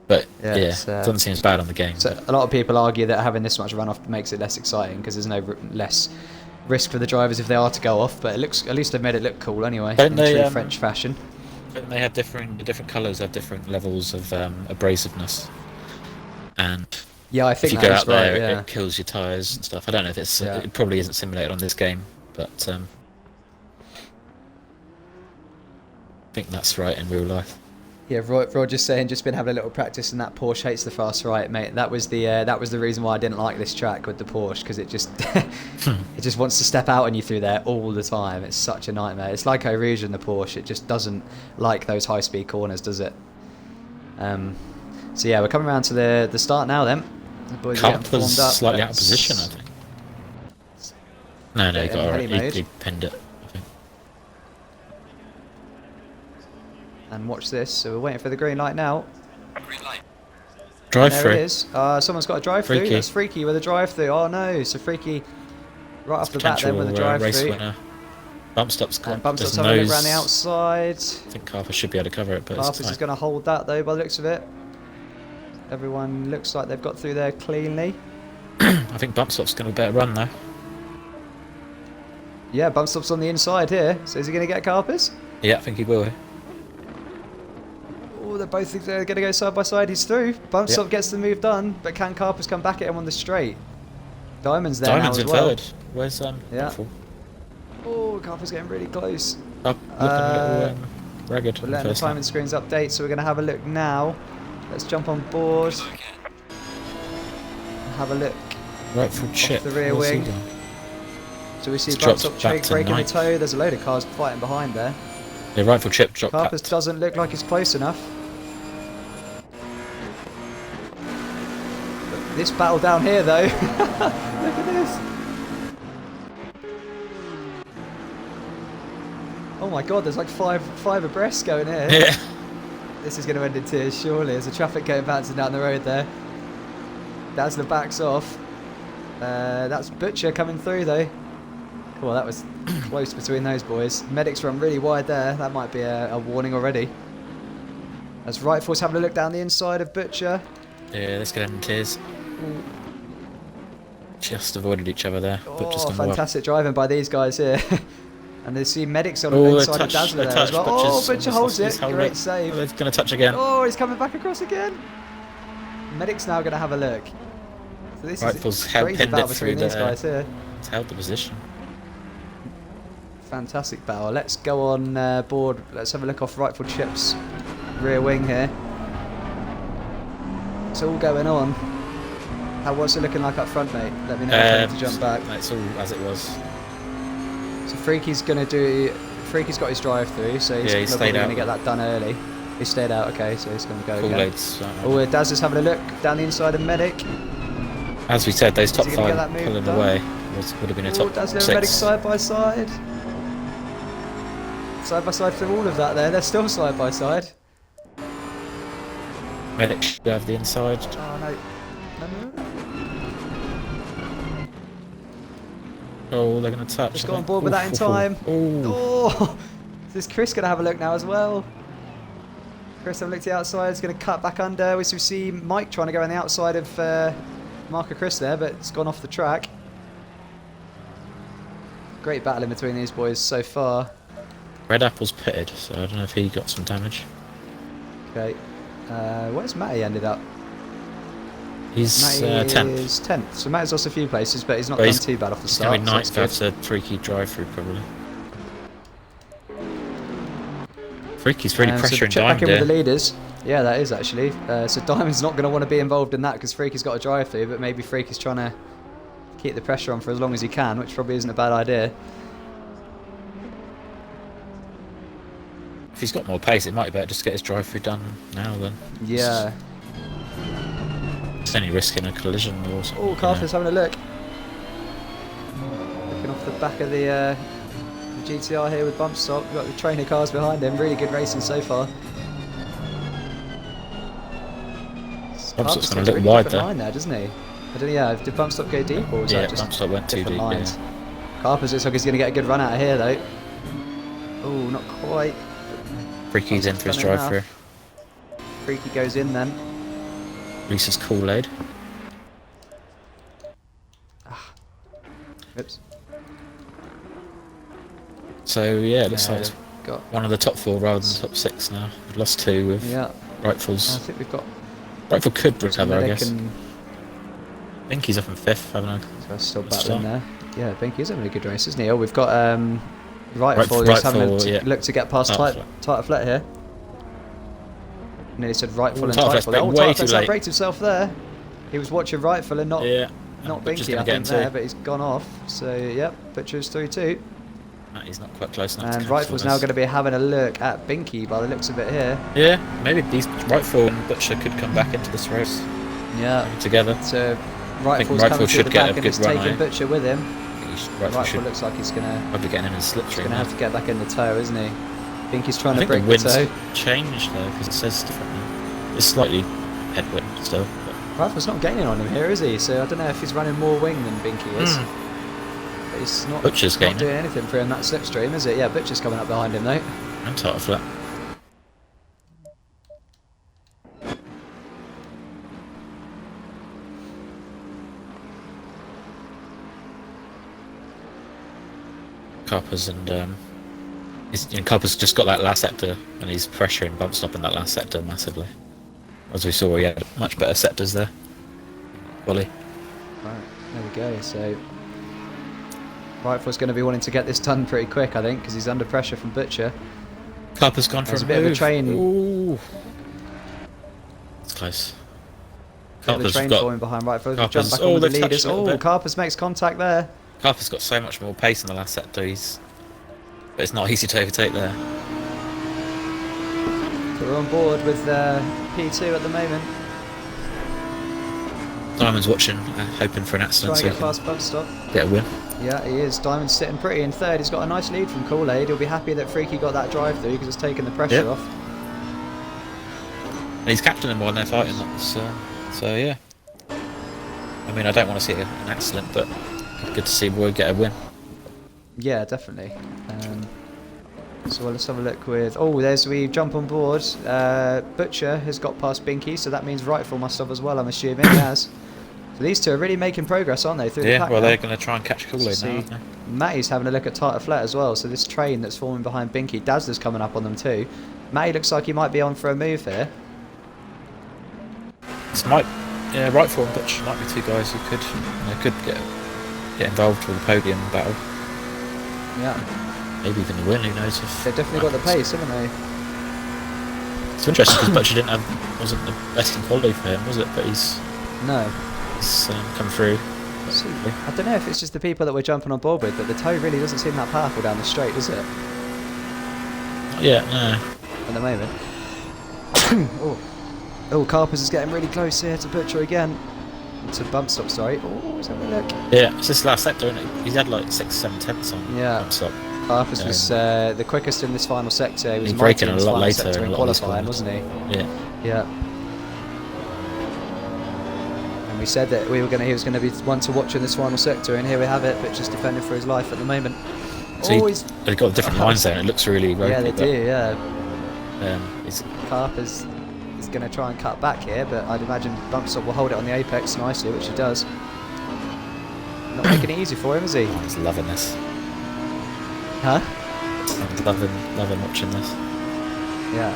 But Yeah, yeah, it's, it doesn't seem as bad on the game. So but- a lot of people argue that having this much runoff makes it less exciting because there's no less risk for the drivers if they are to go off. But it looks, at least they've made it look cool anyway, Don't in they, true French fashion. Don't they have different colours have different levels of abrasiveness, and Yeah, I if think you that go is out there, right. Yeah. it kills your tyres and stuff. I don't know if it's Yeah. it probably isn't simulated on this game, but I think that's right in real life. Yeah, Roger's saying just been having a little practice, and that Porsche hates the fast right, mate. That was the reason why I didn't like this track with the Porsche, because it just it just wants to step out on you through there all the time. It's such a nightmare. It's like Eau Rouge and the Porsche. It just doesn't like those high speed corners, does it? So yeah, we're coming around to the start now. Then the boys are getting Cup was formed up. slightly out of position, I think. No, he in got alright. heli mode. He pinned it, I think. And watch this. So we're waiting for the green light now. Drive There through. it is. Someone's got a drive through. Freaky. That's Freaky with a drive through. Oh no, so Freaky right off the bat then with a drive race through. winner. Bump stop's got And bumps his up something nose. around the outside. I think Carper should be able to cover it, but it's Harper's is tight. going to hold that though by the looks of it. Everyone looks like they've got through there cleanly. I think bump stop's going to be a better run though. Yeah, bump stops on the inside here. So is he going to get Carpers? Yeah, I think he will. Oh, they're going to go side by side. He's through. Bump Yep. stop gets the move done, but can Carpers come back at him on the straight? Diamond's there Diamond's now in as well. third. Where's Yeah. Helpful? Oh, Carpers getting really close. Up, looking a little ragged. We're on letting the first lap. timing screens update, so we're going to have a look now. Let's jump on board. Have a look. Right foot chip. the rear What's he wing. doing? So we see It's bump dropped stop back to breaking the ninth. toe. There's a load of cars fighting behind there. The right foot chip dropped Carpers back. doesn't look like he's close enough. This battle down here though. Look at this. Oh my god, there's like five abreast going here. Yeah. This is going to end in tears, surely. There's a traffic cone bouncing down the road there. Dazzler backs off. That's Butcher coming through though. Well, that was Close between those boys. Medics run really wide there. That might be a warning already. As Rifles having a look down the inside of Butcher. Yeah, let's get in tears. Just avoided each other there. Oh, fantastic driving by these guys here. And they see Medics on the inside of Dazzler there as well. Oh, Butcher holds it. Great save. Oh, they're going to touch again. Oh, he's coming back across again. Medic's now going to have a look. So this Rifles is a crazy battle between these guys here. It's held the position. Fantastic battle. Let's go on board. Let's have a look off Rifle Chip's rear wing here. It's all going on. What's it looking like up front, mate? Let me know if I need to jump back. It's all as it was. So Freaky's going to do... Freaky's got his drive-through, so he's probably going to get that done early. He stayed out, okay, so he's going to go again. Oh, Daz is having a look down the inside of Medic. As we said, those top 5 pulling away would have been a top 6. Dazzler and Medic side by side. Side by side through all of that there. They're still side by side. Medic should have the inside. Oh, no. Oh, they're going to touch. Just got on board with that in time. Oh, is Chris going to have a look now as well? Chris having a look to the outside. Is going to cut back under. We see Mike trying to go on the outside of Marker Chris there, but it's gone off the track. Great battle in between these boys so far. Red Apple's pitted, so I don't know if he got some damage. Okay. Where's Matty ended up? He's 10th. He's 10th. So Matty's lost a few places, but he's not done too bad off the start. He's going to be 9th after Freaky drive-through, probably. Freaky's really pressuring Diamond back in with the leaders. Yeah, that is actually. So Diamond's not going to want to be involved in that because Freaky's got a drive-through, but maybe Freaky's trying to keep the pressure on for as long as he can, which probably isn't a bad idea. If he's got more pace, it might be better just to get his drive-through done now then. Yeah. It's only risking a collision or something. Oh, Carter's having a look. Looking off the back of the GTR here with bump stop. We've got the trainer cars behind him. Really good racing so far. Bump stop's gone a little wide there. Line there, doesn't he? I don't know, yeah, did bump stop go deep or was that just bump stop went too deep, lines? Carpenter's looks like he's going to get a good run out of here though. Oh, not quite. Freaky's in for his drive-through. Freaky goes in then. Reese's Kool-Aid. Oops. So yeah, it looks like it's got one of the top 4 rather than the top 6 now. We've lost 2 with Rifles. I think we've got... Rifle could recover, I guess. Binky's up in 5th, haven't I? So still battling there. Yeah, Binky's having a good race, isn't he? Oh, we've got Rifle who's having a look to get past Tighter Flat here. Nearly said Rifle and Tighter Flat. Oh, Tighter Flat braked himself there. He was watching Rifle and not Binky, I think, there, but he's gone off. So, yep, Butcher's through too. He's not quite close enough. And Rifle's now going to be having a look at Binky by the looks of it here. Yeah, maybe these Rifle and Butcher could come back into this race. Yeah, together. So Rifle's coming through the back and he's taking Butcher with him. Rifle looks like he's going to probably getting in his slipstream. He's going to have to get back in the toe, isn't he? Binky's trying to break the toe. Changed though because it says differently. It's slightly headwind still. Rifle's not gaining on him here, is he? So I don't know if he's running more wing than Binky is. But he's not, not doing anything for him, that slipstream, is it? Yeah, Butcher's coming up behind him though. And Tighter Flat. Carper's and Carper's just got that last sector and he's pressuring bump stopping that last sector massively. As we saw, he had much better sectors there. Quali. Right, there we go. So Rifle's going to be wanting to get this done pretty quick, I think, because he's under pressure from Butcher. Carper's gone for a bit of a train. Ooh. It's close. Carper's train falling behind Rifle. Jump back on with the leaders. Oh, Carper's makes contact there. Carper's got so much more pace in the last sector. But it's not easy to overtake there. So we're on board with P2 at the moment. Diamond's watching, hoping for an accident so he can past bump stop. Get a win. Yeah, he is. Diamond's sitting pretty in 3rd. He's got a nice lead from Kool-Aid. He'll be happy that Freaky got that drive through because it's taken the pressure off. And he's captaining while they're fighting. So yeah. I mean, I don't want to see an accident, but good to see Boy get a win. Yeah, definitely. So let's have a look with... Oh, we jump on board. Butcher has got past Binky, so that means Rightful must have as well, I'm assuming. He has. So these two are really making progress, aren't they, through the pack well, now? they're going to try and catch Kool-Aid now, aren't they? Matty's having a look at Tartar Flat as well, so this train that's forming behind Binky, Dazzler's coming up on them too. Matty looks like he might be on for a move here. This might... Yeah, Rightful and Butcher might be two guys who could get involved with the podium battle. Yeah. Maybe even the win, who knows? If They've definitely got the pace, haven't they? It's interesting because Butcher wasn't the best in quality for him, was it? But he's come through. See, I don't know if it's just the people that we're jumping on board with, but the tow really doesn't seem that powerful down the straight, does it? Not yet, no. At the moment. Oh, Carpers is getting really close here to Butcher again. To bump stop, sorry. Oh, let's have a look. Yeah, it's this last sector, isn't it? He's had like 6-7 tenths on bump stop. Carpus was the quickest in this final sector. He was braking in a this lot final later sector in qualifying, wasn't he? Yeah. And we said that he was going to be one to watch in this final sector, and here we have it. Butcher's defending for his life at the moment. So they've got different lines there, and it looks really ropey. Yeah, they do. Yeah. Carpus is going to try and cut back here, but I'd imagine bump stop will hold it on the apex nicely, which he does. Not making it easy for him, is he? Oh, he's loving this. Huh? I'm loving watching this. Yeah.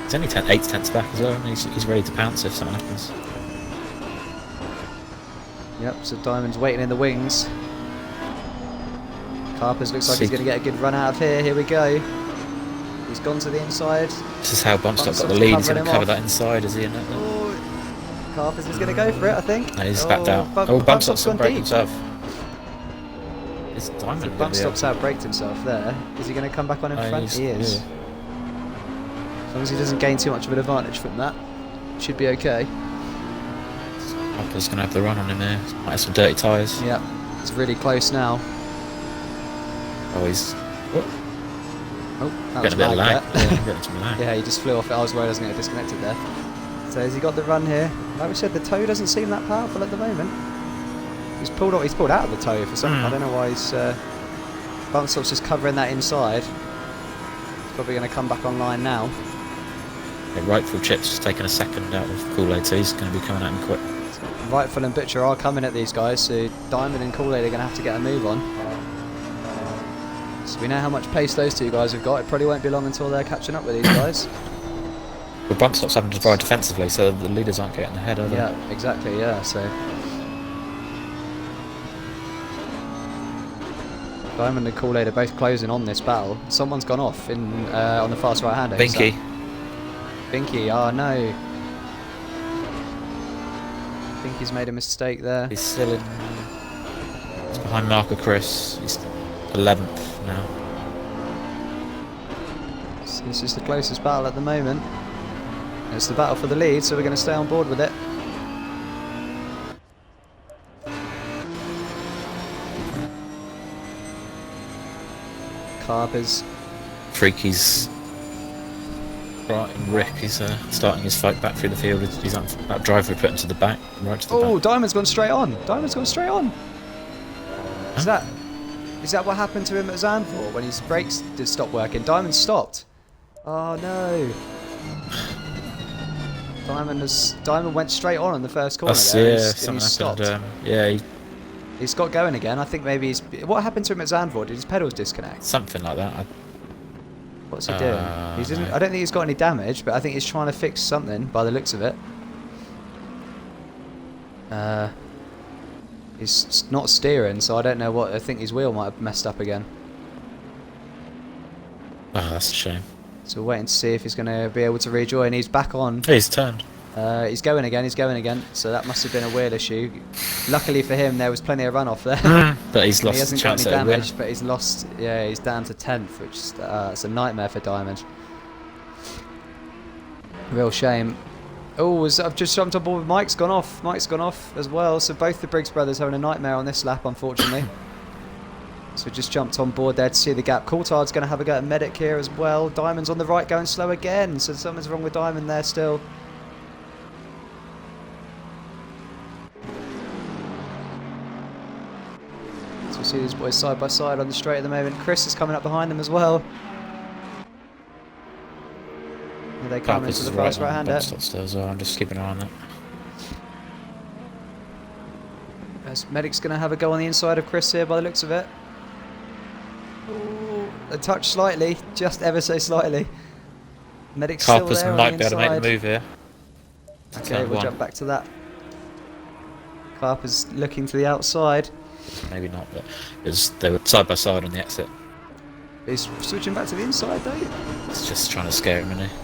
He's only 8 tenths back as well, and he's ready to pounce if something happens. Yep, so Diamond's waiting in the wings. Carpus looks like he's going to get a good run out of here. Here we go. He's gone to the inside. This is how Bumpstop's got the lead. He's going to cover that inside, is he? In it? Carpus is going to go for it, I think. No, he's backed out. Bumpstop's gone deep himself. It's Diamond. Bumpstop's outbraked himself there. Is he going to come back on in front? He is. Yeah. As long as he doesn't gain too much of an advantage from that, should be okay. Hopper's going to have the run on him there. Might have some dirty tyres. Yeah, it's really close now. Oh, he's... Oh, that getting was a bit of lag. lag. Yeah, he just flew off it. I was worried I was going to get disconnected there. So has he got the run here? Like we said, the tow doesn't seem that powerful at the moment. He's pulled out of the tow for something. I don't know why he's... Bumpstop's just covering that inside. He's probably going to come back online now. Yeah, Rightful Chip's just taking a second out of Kool-Aid, so he's going to be coming at him quick. Rightful and Butcher are coming at these guys, so Diamond and Kool-Aid are going to have to get a move on. So we know how much pace those two guys have got. It probably won't be long until they're catching up with these guys. Well, Bumpstop's having to ride defensively, so the leaders aren't getting ahead, are they? Yeah, exactly, yeah, so... Diamond and Kool-Aid are both closing on this battle. Someone's gone off on the fast right-hander. Binky. Binky, oh no. Binky's made a mistake there. He's still in... He's behind Marco Chris. He's 11th now. So this is the closest battle at the moment. It's the battle for the lead, so we're going to stay on board with it. Carpers. Freaky's right, and Rick is starting his fight back through the field. He's on that driver put him to the back, right to the back. Oh, Diamond's gone straight on. Diamond's gone straight on. Huh? Is that what happened to him at Zandvoort when his brakes did stop working? Diamond stopped. Oh no. Diamond went straight on the first corner there, and he stopped. He's got going again. I think maybe what happened to him at Zandvoort? Did his pedals disconnect? Something like that. What's he doing? I don't think he's got any damage, but I think he's trying to fix something by the looks of it. He's not steering, so I don't know what. I think his wheel might have messed up again. Oh, that's a shame. So we're waiting to see if he's going to be able to rejoin. He's back on. He's turned. He's going again. So that must have been a weird issue. Luckily for him, there was plenty of runoff there. But he's lost. He hasn't got any damage, but he's lost. Yeah, he's down to 10th, which is it's a nightmare for Diamond. Real shame. Oh, I've just jumped on board with Mike's gone off. Mike's gone off as well. So both the Briggs brothers having a nightmare on this lap, unfortunately. So we just jumped on board there to see the gap. Coulthard's going to have a go at Medic here as well. Diamond's on the right going slow again. So something's wrong with Diamond there still. So See these boys side by side on the straight at the moment. Chris is coming up behind them as well. Here they come into the fast right-hander. I'm just keeping an eye on that. As Medic's going to have a go on the inside of Chris here by the looks of it. Ooh, a touch slightly, just ever so slightly. Medic's still there on the inside. Might be able to make the move here. Okay, we'll jump back to that. Carper's looking to the outside. Maybe not, but they were side by side on the exit. He's switching back to the inside though. It's just trying to scare him, isn't he?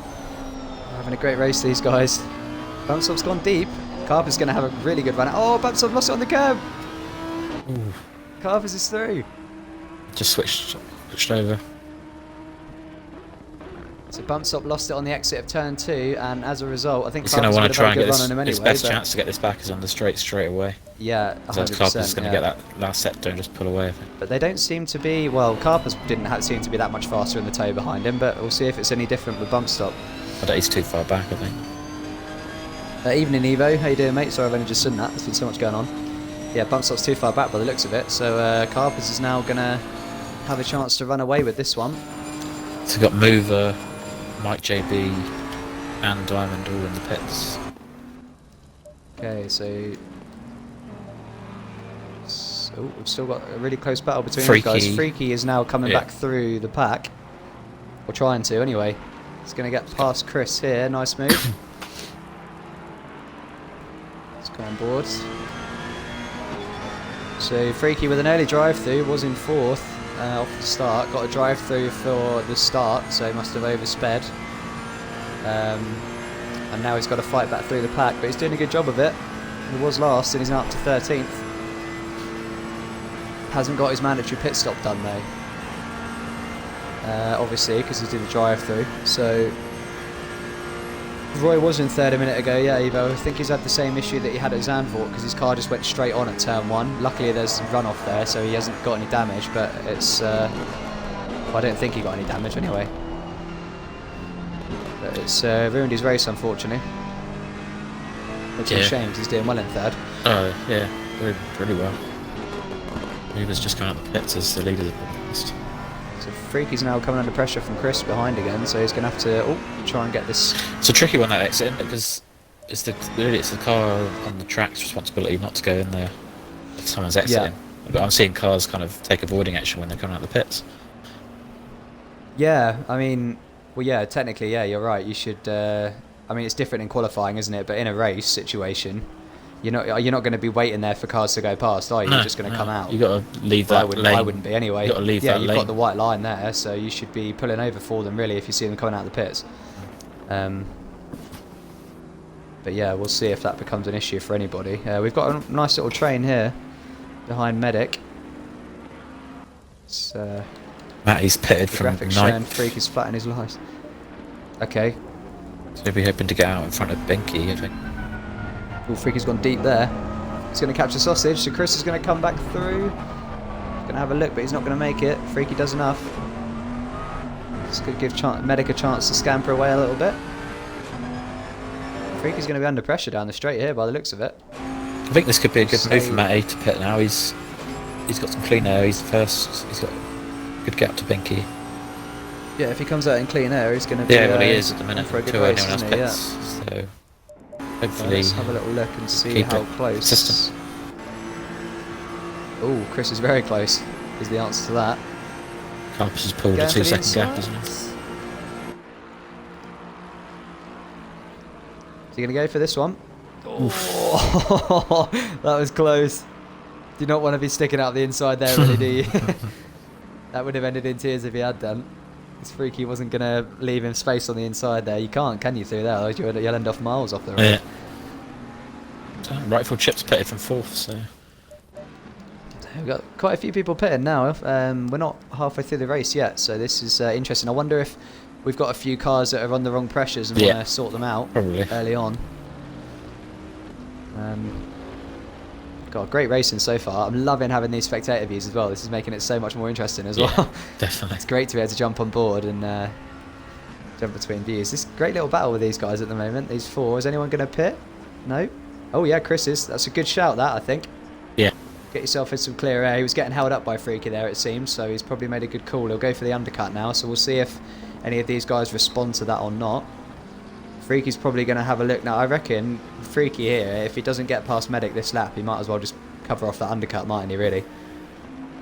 Having a great race, these guys. Bumsov's gone deep. Carper's going to have a really good run. Oh, Bumsov lost it on the curb. Ooh. Carper's is through. Just switched over. So Bumsov lost it on the exit of turn 2, and as a result, I think he's going to want to try and get his best anyway, chance to get this back is on the straight away. Yeah, 100%. Carper's going to get that last sector and just pull away, I think. But they don't seem to be, well, Carper's didn't seem to be that much faster in the toe behind him, but we'll see if it's any different with Bumsov. I don't, he's too far back, I think. Evening Evo, how you doing, mate? Sorry I've only just seen that, there's been so much going on. Yeah, Bumsov's too far back by the looks of it, so Carper's is now going to have a chance to run away with this one. So we've got Mover, Mike JB and Diamond all in the pits. Okay, so we've still got a really close battle between these guys. Freaky is now coming back through the pack, or trying to anyway. He's going to get past Chris here, nice move. Let's go on board. So Freaky with an early drive-through, was in 4th off the start, got a drive-through for the start, so he must have oversped. And now he's got to fight back through the pack, but he's doing a good job of it. He was last and he's now up to 13th. Hasn't got his mandatory pit stop done though. Obviously, because he did a drive-through. So Roy was in 3rd a minute ago, yeah, Evo. I think he's had the same issue that he had at Zandvoort, because his car just went straight on at turn 1. Luckily there's runoff there, so he hasn't got any damage, but it's... well, I don't think he got any damage anyway. But it's ruined his race, unfortunately. Which is a shame, because he's doing well in 3rd. Oh, yeah, really well. He was just going out the pits as the leader of the podcast. So Freaky's now coming under pressure from Chris behind again, so he's going to have to try and get this. It's a tricky one, that exit, isn't it? Because it's the car on the track's responsibility not to go in there if someone's exiting. Yeah. But I'm seeing cars kind of take avoiding action when they're coming out the pits. Yeah, I mean, well, yeah, technically, yeah, you're right. You should. I mean, it's different in qualifying, isn't it? But in a race situation, you're not going to be waiting there for cars to go past, are you? You're just going to come out. You got to leave that lane. I wouldn't be anyway. You got to leave that lane. You've got the white line there, so you should be pulling over for them really if you see them coming out of the pits. But yeah, we'll see if that becomes an issue for anybody. We've got a nice little train here behind Medic. It's, Matty's pitted from 9th. Freak is flat in his lies. Okay. So he'll be hoping to get out in front of Binky, I think. Oh, Freaky's gone deep there. He's going to catch the sausage, so Chris is going to come back through. He's going to have a look, but he's not going to make it. Freaky does enough. This could give Medic a chance to scamper away a little bit. Freaky's going to be under pressure down the straight here by the looks of it. I think this could be a good move for Matty to pit now. He's got some clean air. He's the first. He's got a good gap to Binky. Yeah, if he comes out in clean air, he's going to be. Yeah, well, he is at the minute. For a good until race, anyone else pits. Yeah. So hopefully, let's have a little look and see how close. Oh, Chris is very close. Is the answer to that? Carpus has pulled a 2-second gap, isn't he? Is he going to go for this one? Oh, that was close. Do not want to be sticking out the inside there, really, do you? That would have ended in tears if he had done. This Freaky wasn't going to leave him space on the inside there. You can't, can you, through there? Otherwise you'll end off miles off the road. Yeah. Rightful Chip's pitted from 4th, so... We've got quite a few people pitting now. We're not halfway through the race yet, so this is interesting. I wonder if we've got a few cars that are on the wrong pressures and want to sort them out early on. God, great racing so far. I'm loving having these spectator views as well. This is making it so much more interesting as well. Definitely. It's great to be able to jump on board and jump between views. This great little battle with these guys at the moment. These 4. Is anyone going to pit? No? Oh yeah, Chris is. That's a good shout, that, I think. Yeah. Get yourself in some clear air. He was getting held up by Freaky there, it seems, so he's probably made a good call. He'll go for the undercut now, so we'll see if any of these guys respond to that or not. Freaky's probably going to have a look now. I reckon Freaky here, if he doesn't get past Medic this lap, he might as well just cover off that undercut, mightn't he, really?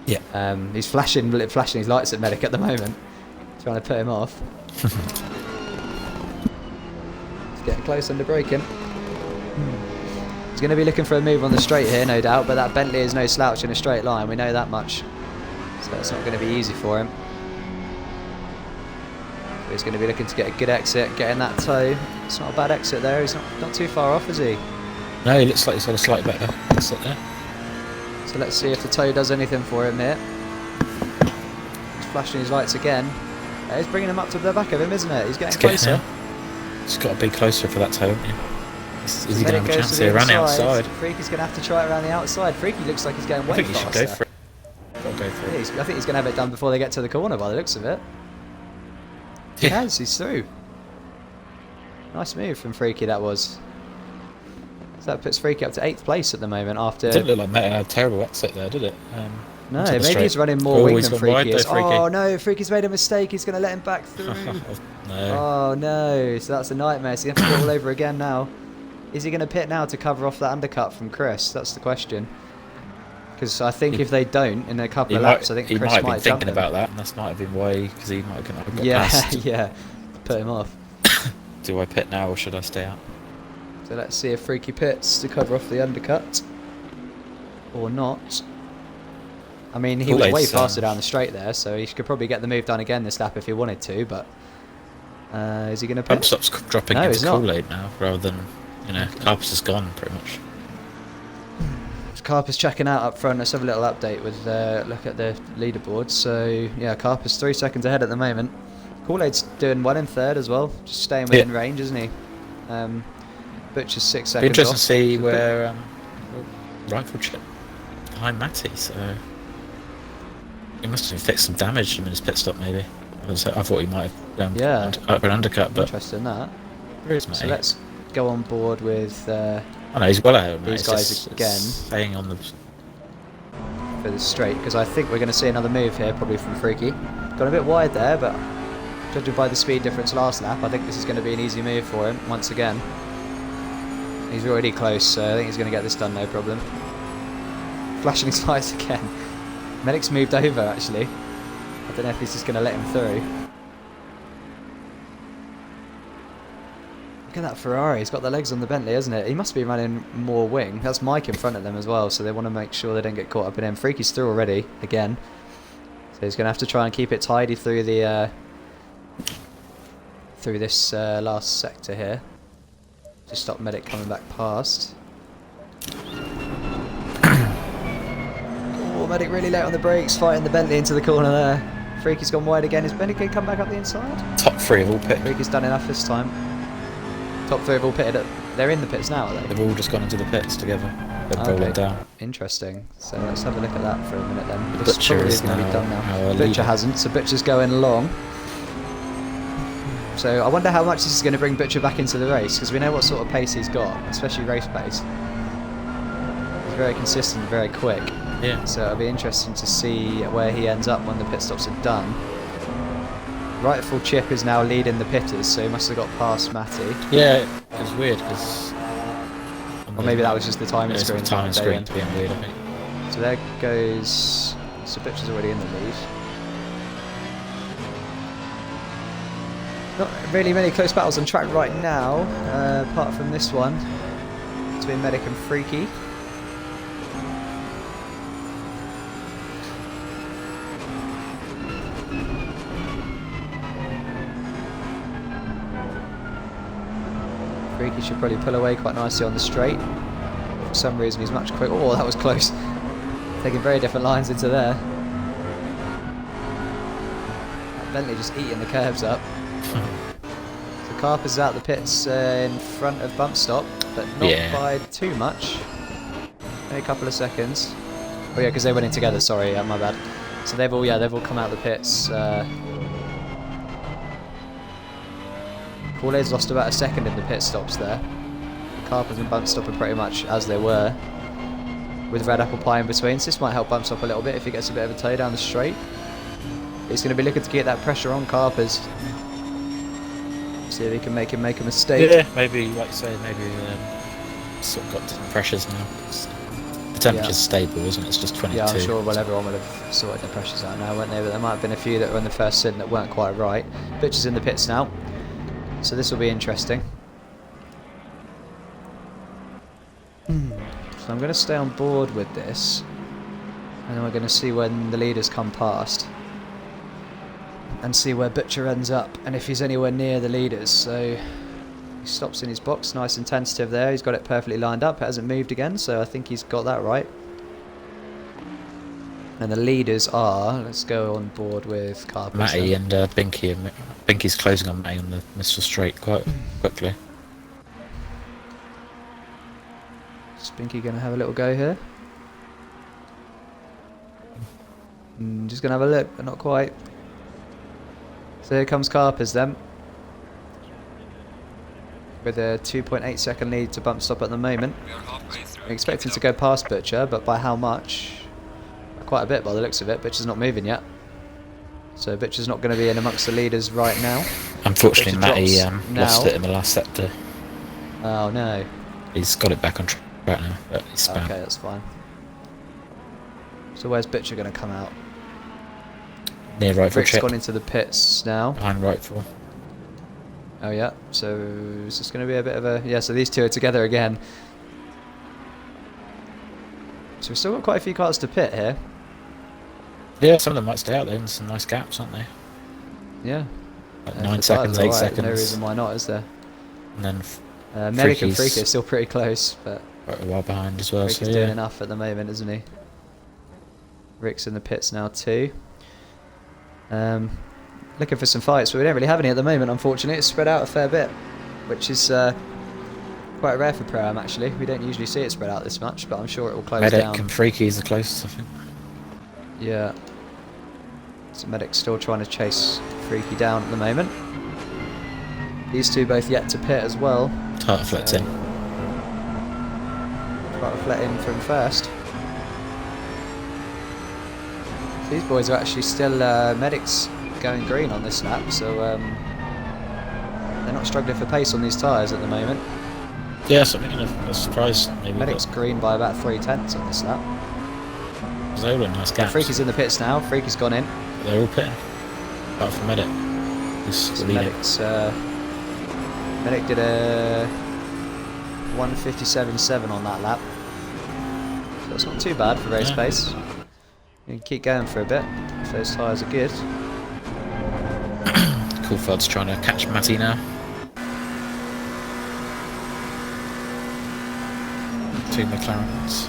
Yeah. He's flashing his lights at Medic at the moment, trying to put him off. He's getting close under braking. He's going to be looking for a move on the straight here, no doubt, but that Bentley is no slouch in a straight line, we know that much. So it's not going to be easy for him. But he's going to be looking to get a good exit, getting that toe. It's not a bad exit there, he's not too far off, is he? No, he looks like he's got a slightly better exit there. So let's see if the toe does anything for him here. He's flashing his lights again. He's bringing him up to the back of him, isn't it? He's getting closer. He's got to be closer for that toe, hasn't he? Is he going to have a chance here around the outside? Freaky's going to have to try it around the outside. Freaky looks like he's going way faster. I think he should go for it. Got to go for it. I think he's going to have it done before they get to the corner by the looks of it. He has, he's through. Nice move from Freaky that was. So that puts Freaky up to 8th place at the moment after... It didn't look like a terrible exit there, did it? No, maybe he's running more wing than Freaky is. Freaky. Oh no, Freaky's made a mistake, he's going to let him back through. No. Oh no, so that's a nightmare, so you have to go all over again now. Is he going to pit now to cover off that undercut from Chris? That's the question. Because I think if they don't, in a couple of laps, I think Chris might have been jump thinking him. about that, and that's might have been why, because he might have got past. Yeah, put him off. Do I pit now, or should I stay out? So let's see if Freaky pits to cover off the undercut. Or not. I mean, he was way faster down the straight there, so he could probably get the move done again this lap if he wanted to, but... is he going to pit? Pump stop's dropping into Kool-Aid now, rather than, you know, Carpus is gone, pretty much. Carpus checking out up front. Let's have a little update with look at the leaderboard. So, yeah, Carpus 3 seconds ahead at the moment. Kool-Aid's doing well in 3rd as well, just staying within range, isn't he? Butcher's 6 seconds Be interesting off. to see where Rifle Chip behind Matty, so he must have fixed some damage in his pit stop, maybe. I thought he might have up an undercut, but interesting that. Where is Matty? So let's go on board with I know he's well ahead. these guys again. Staying on the for the straight, because I think we're going to see another move here, probably from Freaky. Got a bit wide there, but judging by the speed difference last lap, I think this is going to be an easy move for him once again. He's already close, so I think he's going to get this done no problem. Flashing his lights again. Medic's moved over actually. I don't know if he's just going to let him through. Look at that Ferrari, he's got the legs on the Bentley, hasn't it? He must be running more wing. That's Mike in front of them as well, so they want to make sure they don't get caught up in him. Freaky's through already, again. So he's going to have to try and keep it tidy through the through this last sector here. Just stop Medic coming back past. Oh, Medic really late on the brakes, fighting the Bentley into the corner there. Freaky's gone wide again. Is Bentley going to come back up the inside? top 3 have all pitted. Freaky's done enough this time. Top 3 have all pitted. They're in the pits now, are they? They've all just gone into the pits together. They're rolling down. Interesting. So let's have a look at that for a minute then. Butcher is going to be done now. Butcher leader hasn't, so Butcher's going long. So I wonder how much this is going to bring Butcher back into the race, because we know what sort of pace he's got, especially race pace. He's very consistent, very quick. Yeah. So it'll be interesting to see where he ends up when the pit stops are done. Rightful Chip is now leading the pitters, so he must have got past Matty. Yeah, it was weird because. Or maybe that was just the timing screen. The timing screen being weird, I think. So there goes. So Butcher's already in the lead. Not really many close battles on track right now, apart from this one between Medic and Freaky. Freaky should probably pull away quite nicely on the straight. For some reason he's much quicker. Oh, that was close. Taking very different lines into there. Bentley just eating the curbs up. So Carpus is out the pits in front of bump stop, but not by too much. Only a couple of seconds. Oh yeah, because they went in together. Sorry, my bad. So they've all come out the pits. Kool-Aid's lost about a second in the pit stops there. Carpus and bump stop are pretty much as they were. with red apple pie in between, so this might help bumps up a little bit if he gets a bit of a toe down the straight. He's going to be looking to get that pressure on Carpers. See if he can make him make a mistake. Yeah, maybe, like you say, maybe sort of got some pressures now. The temperature's stable, isn't it? It's just 22. Yeah, I'm sure. Well, everyone would have sorted their pressures out now, won't they? But there might have been a few that were in the first stint that weren't quite right. Butcher's in the pits now, so this will be interesting. So I'm going to stay on board with this, and then we're going to see when the leaders come past, and see where Butcher ends up, and if he's anywhere near the leaders. So he stops in his box, nice and tentative there. He's got it perfectly lined up. It hasn't moved again, so I think he's got that right. And the leaders are, let's go on board with Carpenter. Matty and Binky. Binky's closing on Matty on the Mr. Straight quite quickly. Is Binky going to have a little go here? Just going to have a look, but not quite. So here comes Carpers then, with a 2.8 second lead to bump stop at the moment. I'm expecting to go past Butcher, but by how much? Quite a bit by the looks of it. Butcher's not moving yet, so Butcher's not going to be in amongst the leaders right now. Unfortunately, Matty lost it in the last sector. Oh no. He's got it back on track now, but he's spam. Okay, that's fine. So where's Butcher going to come out? Near right for Rick's chip. gone into the pits now. Behind right for. Oh yeah, so is this going to be a bit of a... Yeah, so these two are together again. So we've still got quite a few cars to pit here. Yeah, some of them might stay out there in some nice gaps, aren't they? Yeah. Like 9 seconds, 8 seconds. No reason why not, is there? And then Medic and Freaky are still pretty close, but quite a while behind as well. Freaky's doing enough at the moment, isn't he? Rick's in the pits now too. Looking for some fights, but we don't really have any at the moment, unfortunately. It's spread out a fair bit, which is quite rare for Pro-Am actually. We don't usually see it spread out this much, but I'm sure it will close down. Medic and Freaky's the closest, I think. Yeah. So Medic's still trying to chase Freaky down at the moment. These two both yet to pit as well. Tartaflet's in. Tartaflet in from first. These boys are actually still Medic's going green on this lap, so they're not struggling for pace on these tyres at the moment. Yeah, something a surprise maybe. Medic's green by about 3/10 on this lap. They all in nice gaps. Freaky's in the pits now. Freaky's gone in. They're all pitting, apart from Medic. Who's leading. Medic did a 1:57.7 on that lap. So that's not too bad for race pace. You can keep going for a bit if those tyres are good. Coulthard's trying to catch Matty now. Two McLarens.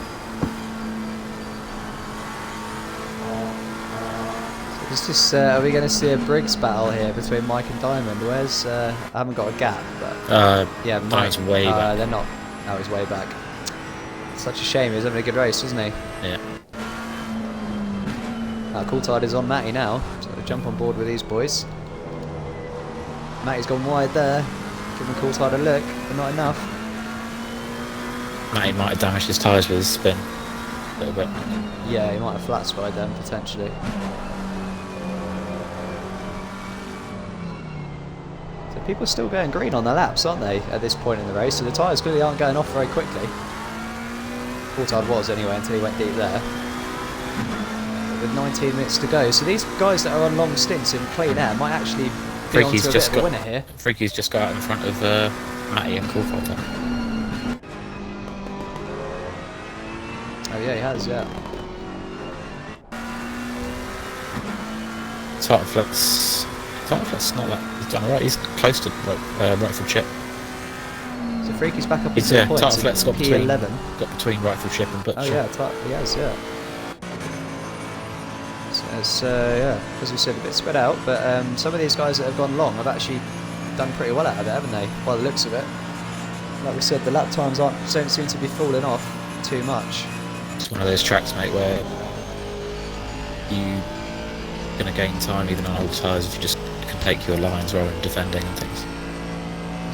Is this, are we going to see a Briggs battle here between Mike and Diamond? Where's, I haven't got a gap, but... yeah, Diamond's way back. They're not. No, he's way back. Such a shame, he was having a good race, wasn't he? Yeah. Coulthard is on Matty now, so we'll jump on board with these boys. Matty's gone wide there, giving Coulthard a look, but not enough. Matty might have damaged his tyres with his spin a little bit. Yeah, he might have flat spied them, potentially. So people are still going green on their laps, aren't they, at this point in the race? So the tyres clearly aren't going off very quickly. Coulthard was anyway, until he went deep there. With 19 minutes to go. So these guys that are on long stints in clean air might actually be on to a bit of a winner here. Freaky's just got out in front of Matty and Coulthard. Oh yeah, he has, yeah. Tartaflet's not that... He's done alright, he's close to right full chip. So Freaky's back up He's, into the points. Tartaflet's got P11. got between right full chip and Butcher. Oh yeah, he has, yeah. So yeah, as we said, a bit spread out, but some of these guys that have gone long have actually done pretty well out of it, haven't they? By the looks of it. Like we said, the lap times don't seem to be falling off too much. It's one of those tracks, mate, where you're going to gain time even on old tyres if you just can take your lines rather than defending and things.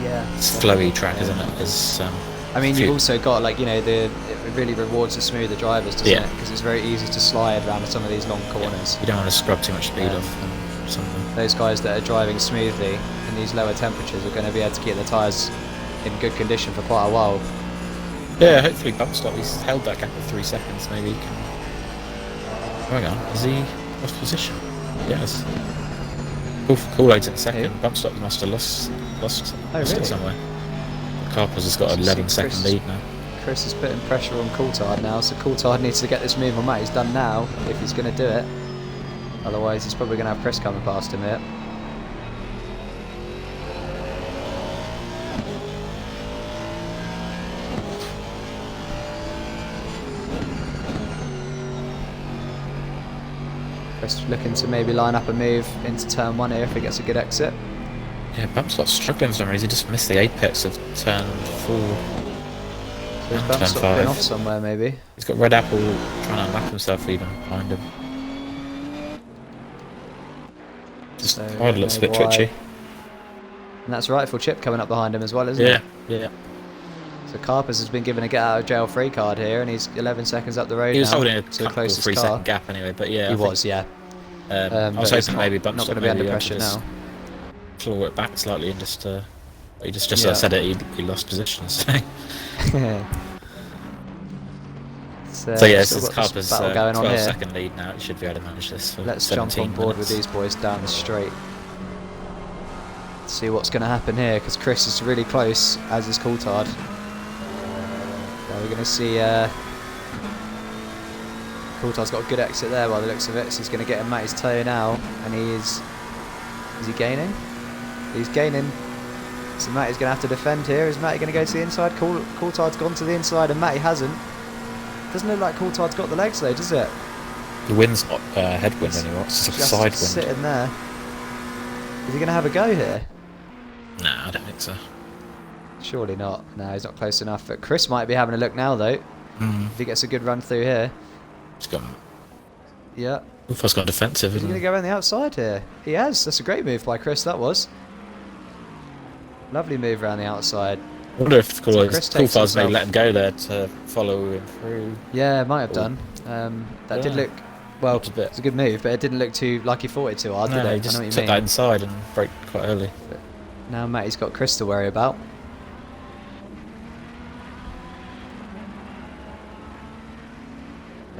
Yeah. It's a flowy track, isn't it? It's, I mean, you've also got, like, you know, the really rewards the smoother drivers, doesn't it? Because it's very easy to slide around some of these long corners. You don't want to scrub too much speed off something. Those guys that are driving smoothly in these lower temperatures are going to be able to keep the tyres in good condition for quite a while. Yeah, hopefully bump stop. He's held that gap of 3 seconds. Maybe he can. Hang on, has he lost position? Yes. Kool-Aid's in second. Who? Bump stop must have lost really? it somewhere. Carpers has got an 11-second lead now. Chris is putting pressure on Coulthard now, so Coulthard needs to get this move on Matt. He's done now if he's going to do it. Otherwise, he's probably going to have Chris coming past him here. Chris looking to maybe line up a move into turn 1 here if he gets a good exit. Yeah, Bumpstop's struggling for some reason. He just missed the apex of turn 4. So his Bumpstop's been off somewhere maybe. He's got Red Apple trying to unlock himself even behind him. Just Idle looks a bit twitchy. And that's Rightful Chip coming up behind him as well, isn't it? Yeah. So Carpers has been given a get out of jail free card here, and he's 11 seconds up the road. He was now holding a to the closest 3 car. second gap anyway, but yeah. He was, yeah. I was hoping maybe Bumpstop not going to be under pressure now. Claw it back slightly and just as I said it, he lost position. So, so yeah, this is Carper's 12-second lead now. He should be able to manage this. For Let's jump on board with these boys down the straight. See what's going to happen here, because Chris is really close, as is Coulthard. So we're going to see Coulthard's got a good exit there by the looks of it, so he's going to get him at his toe now, and is he gaining? He's gaining. So Matty's going to have to defend here. Is Matty going to go to the inside? Coulthard's gone to the inside and Matty hasn't. Doesn't look like Coulthard's got the legs though, does it? The wind's not headwind anymore, it's just side wind. Sitting there. Is he going to have a go here? Nah, I don't think so. Surely not. No, he's not close enough. But Chris might be having a look now though. If he gets a good run through here. He's got... Yeah. Coulthard's got defensive, Is he going to go around the outside here? He has. That's a great move by Chris, that was. Lovely move around the outside. I wonder if Coulthard's maybe let him go there to follow him through. Yeah, might have done. That did look... Well, it's a good move, but it didn't look too like he thought it too hard, did it? He just took that inside and broke quite early. But now Matty's got Chris to worry about.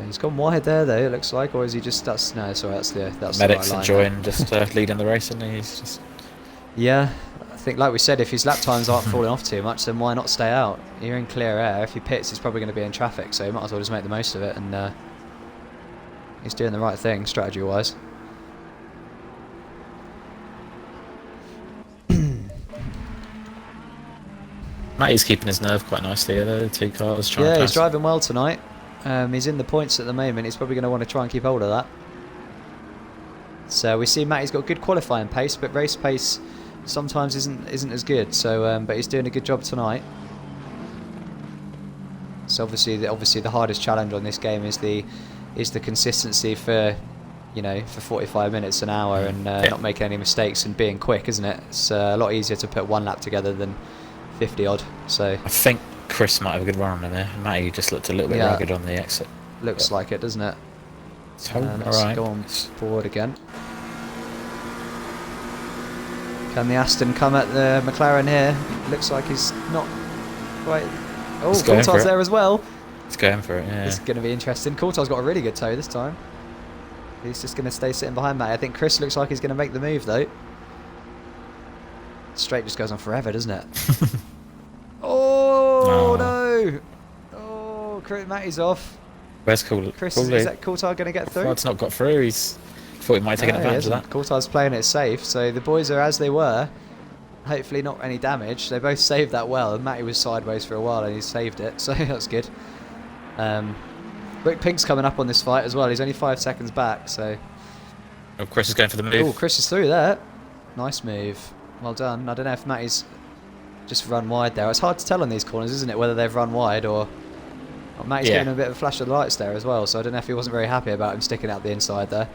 He's gone wide there though, it looks like, or is he just... no, sorry, that's the Medic's right enjoying just leading the race, and he's just... Yeah, I think like we said, if his lap times aren't falling off too much, then why not stay out? You're in clear air. If he pits, he's probably going to be in traffic, so he might as well just make the most of it, and he's doing the right thing, strategy-wise. Matty's keeping his nerve quite nicely, the two cars trying to pass. Yeah, he's driving well tonight. He's in the points at the moment. He's probably going to want to try and keep hold of that. So we see Matty's got good qualifying pace, but race pace sometimes isn't as good. So, but he's doing a good job tonight. So obviously the hardest challenge on this game is the consistency for, for 45 minutes an hour and not making any mistakes and being quick, isn't it? It's a lot easier to put one lap together than 50 odd. So I think Chris might have a good run on him there. Matty just looked a little bit rugged on the exit. Looks like it, doesn't it? So, let's go on forward again. Can the Aston come at the McLaren here? Looks like he's not quite... Oh, Coulthard's there as well. He's going for it, yeah. It's going to be interesting. Coulthard's got a really good toe this time. He's just going to stay sitting behind Matty. I think Chris looks like he's going to make the move though. Straight just goes on forever, doesn't it? Oh, no! Oh, Matty's off. Where's Coulthard? Chris, is that Coulthard going to get through? Coulthard's not got through. He's thought he might take advantage of that. Coulthard's playing it safe, so the boys are as they were. Hopefully not any damage. They both saved that well. Matty was sideways for a while and he saved it, so that's good. Rick Pink's coming up on this fight as well. He's only 5 seconds back, so... Oh, Chris is going for the move. Oh, Chris is through there. Nice move. Well done. I don't know if Matty's just run wide there. It's hard to tell on these corners, isn't it, whether they've run wide or... Well, Matty's giving him a bit of a flash of the lights there as well, so I don't know if he wasn't very happy about him sticking out the inside there.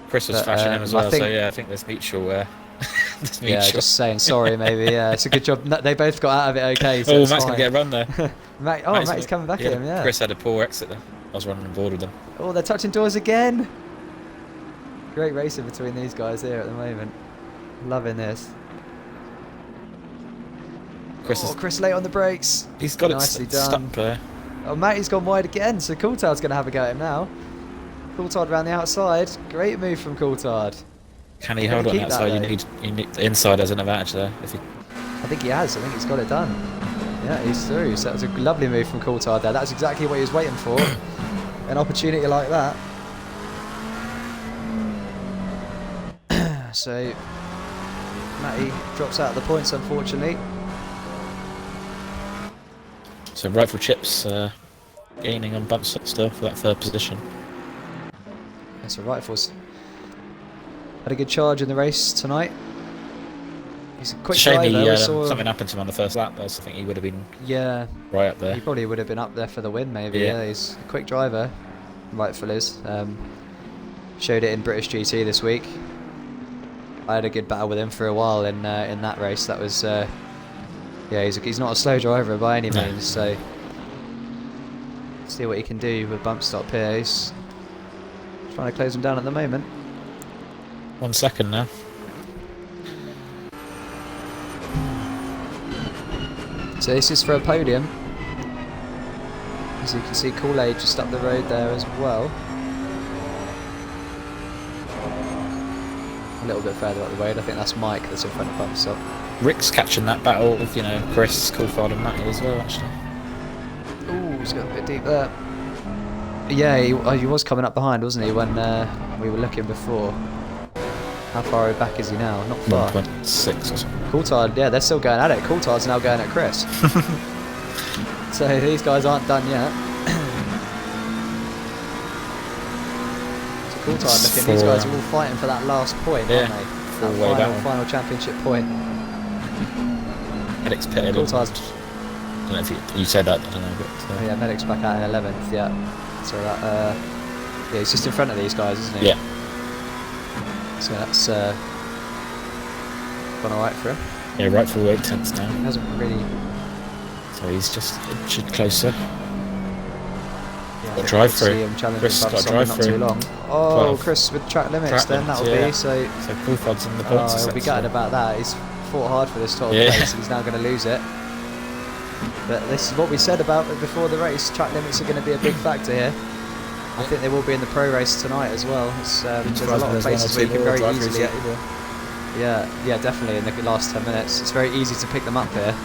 Chris was flashing him as well, so yeah, I think there's mutual Yeah, just saying sorry, maybe. Yeah, it's a good job. No, they both got out of it okay. So oh, it's Matt's fine. going to get a run there. Matt's coming back at him, yeah. Chris had a poor exit there. I was running on board with them. Oh, they're touching doors again. Great racing between these guys here at the moment. Loving this. Chris late on the brakes. He's got nicely it done. stuck there. Oh, Matty's gone wide again, so Coulthard's going to have a go at him now. Coulthard round the outside. Great move from Coulthard. Can he hold on the outside? You need the inside as an advantage there. I think he has. I think he's got it done. Yeah, he's through. So that was a lovely move from Coulthard there. That's exactly what he was waiting for. An opportunity like that. So Matty drops out of the points, unfortunately. So Rifle Chips gaining on bump stop still for that 3rd position. Yeah, so Rifles had a good charge in the race tonight. He's a quick driver. Something happened to him on the first lap, though, so I think he would have been right up there. He probably would have been up there for the win, maybe. Yeah, he's a quick driver. Rightful is. Showed it in British GT this week. I had a good battle with him for a while in that race. That was, yeah, he's not a slow driver by any means. So see what he can do with bump stop here. He's trying to close him down at the moment. 1 second now. So this is for a podium. As you can see, Kool-Aid just up the road there as well. A little bit further up the road. I think that's Mike that's in front of bump stop. Rick's catching that battle with, Chris, Coulthard and Matty as well, actually. Ooh, he's got a bit deep there. Yeah, he was coming up behind, wasn't he, when we were looking before. How far back is he now? Not far. 1.6 or something. Coulthard, yeah, they're still going at it. Coulthard's now going at Chris. So these guys aren't done yet. So Coulthard looking, these guys are all fighting for that last point, aren't they? That final championship point. Medic's pitted. Coulthard's... I don't know if you said that, I don't know. But, yeah, Medic's back out in 11th, yeah. So that, yeah, he's just in front of these guys, isn't he? Yeah. So that's gone alright for him. Yeah, right for 8 tenths now. He hasn't really... So he's just inching closer. Yeah, got drive through. Chris got drive through. Too long. Oh, 12. Chris with track limits that'll be. So Coulthard's in the points. He'll be gutted about that. He's fought hard for this 12th place and he's now going to lose it. But this is what we said about it before the race. Track limits are going to be a big factor here. I think they will be in the pro race tonight as well. There's a lot of places where you can very easily... Yeah, definitely in the last 10 minutes. It's very easy to pick them up here.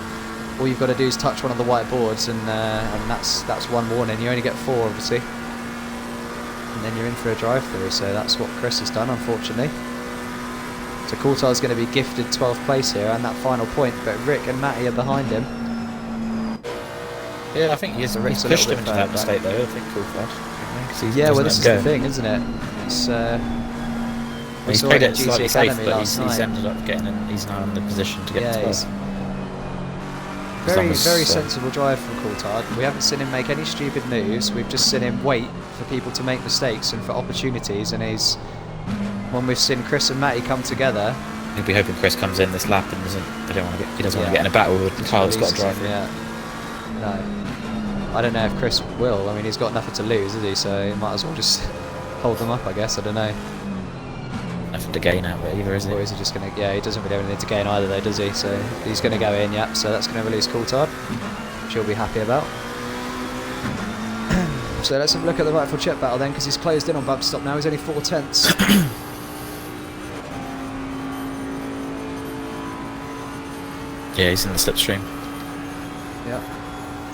All you've got to do is touch one of the white boards and that's one warning. You only get 4, obviously. And then you're in for a drive-through, so that's what Chris has done, unfortunately. So Coulthard's going to be gifted 12th place here and that final point, but Rick and Matty are behind him. Yeah, I think he's pushed him into that mistake though, I think Coulthard. Yeah, well this is the thing, isn't it? It's, we saw it at GT Academy last night. He's ended up getting in, he's now in the position to get to 12. Very sensible drive from Coulthard. We haven't seen him make any stupid moves. We've just seen him wait for people to make mistakes and for opportunities. And when we've seen Chris and Matty come together, he'll be hoping Chris comes in this lap and he doesn't want to get in a battle with the car that's got a drive. No, I don't know if Chris will. I mean, he's got nothing to lose, has he? So he might as well just hold them up, I guess. I don't know. Nothing to gain out of it either, is he? Or is he just going to... Yeah, he doesn't really have anything to gain either, though, does he? So he's going to go in, yep. So that's going to release Coulthard, which he'll be happy about. So let's have a look at the Rifle Chip battle then, because he's closed in on bump stop now. He's only 4 tenths. Yeah, he's in the slipstream. Yep.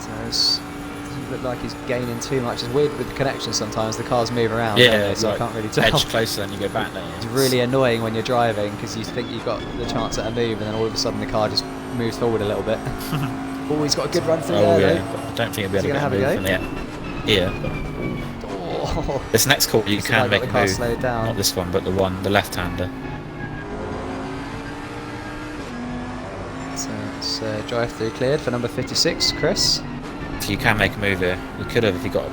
So it doesn't look like he's gaining too much. It's weird with the connection sometimes. The cars move around. Yeah, so like you can't really tell. Edge closer, then you go back. It's really annoying when you're driving because you think you've got the chance at a move, and then all of a sudden the car just moves forward a little bit. Oh, he's got a good run through there. Though. I don't think he'll be able to get a move from there. Yeah. This next call you can make a move. Slowed down. Not this one, but the left-hander. So it's drive-through cleared for number 56, Chris. So you can make a move here. You could have if you got.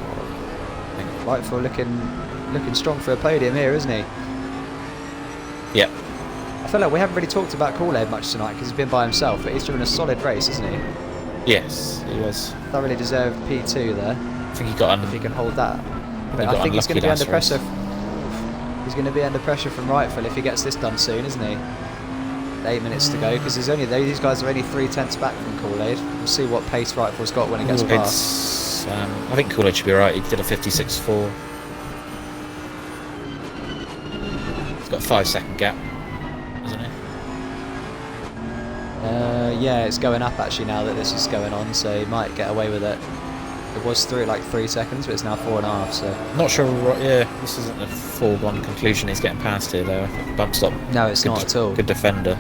Rightful looking strong for a podium here, isn't he? Yep. I feel like we haven't really talked about Kool-Aid much tonight because he's been by himself, but he's driven a solid race, hasn't he? Yes, he was. Thoroughly deserved P2 there. I think he got if he can hold that. But I think he's going to be under pressure. He's going to be under pressure from Rightful if he gets this done soon, isn't he? 8 minutes to go because there's only these guys are only 3/10 back from Kool-Aid. We'll see what pace Rightful's got when he gets past. I think Kool-Aid should be right. He did a 56.4. He's got a 5-second gap, hasn't he? Yeah, it's going up actually now that this is going on, so he might get away with it. It was through like 3 seconds, but it's now 4.5. So not sure. Yeah, this isn't a foregone conclusion. He's getting past here though. I think Bump Stop. No, it's not at all. Good defender.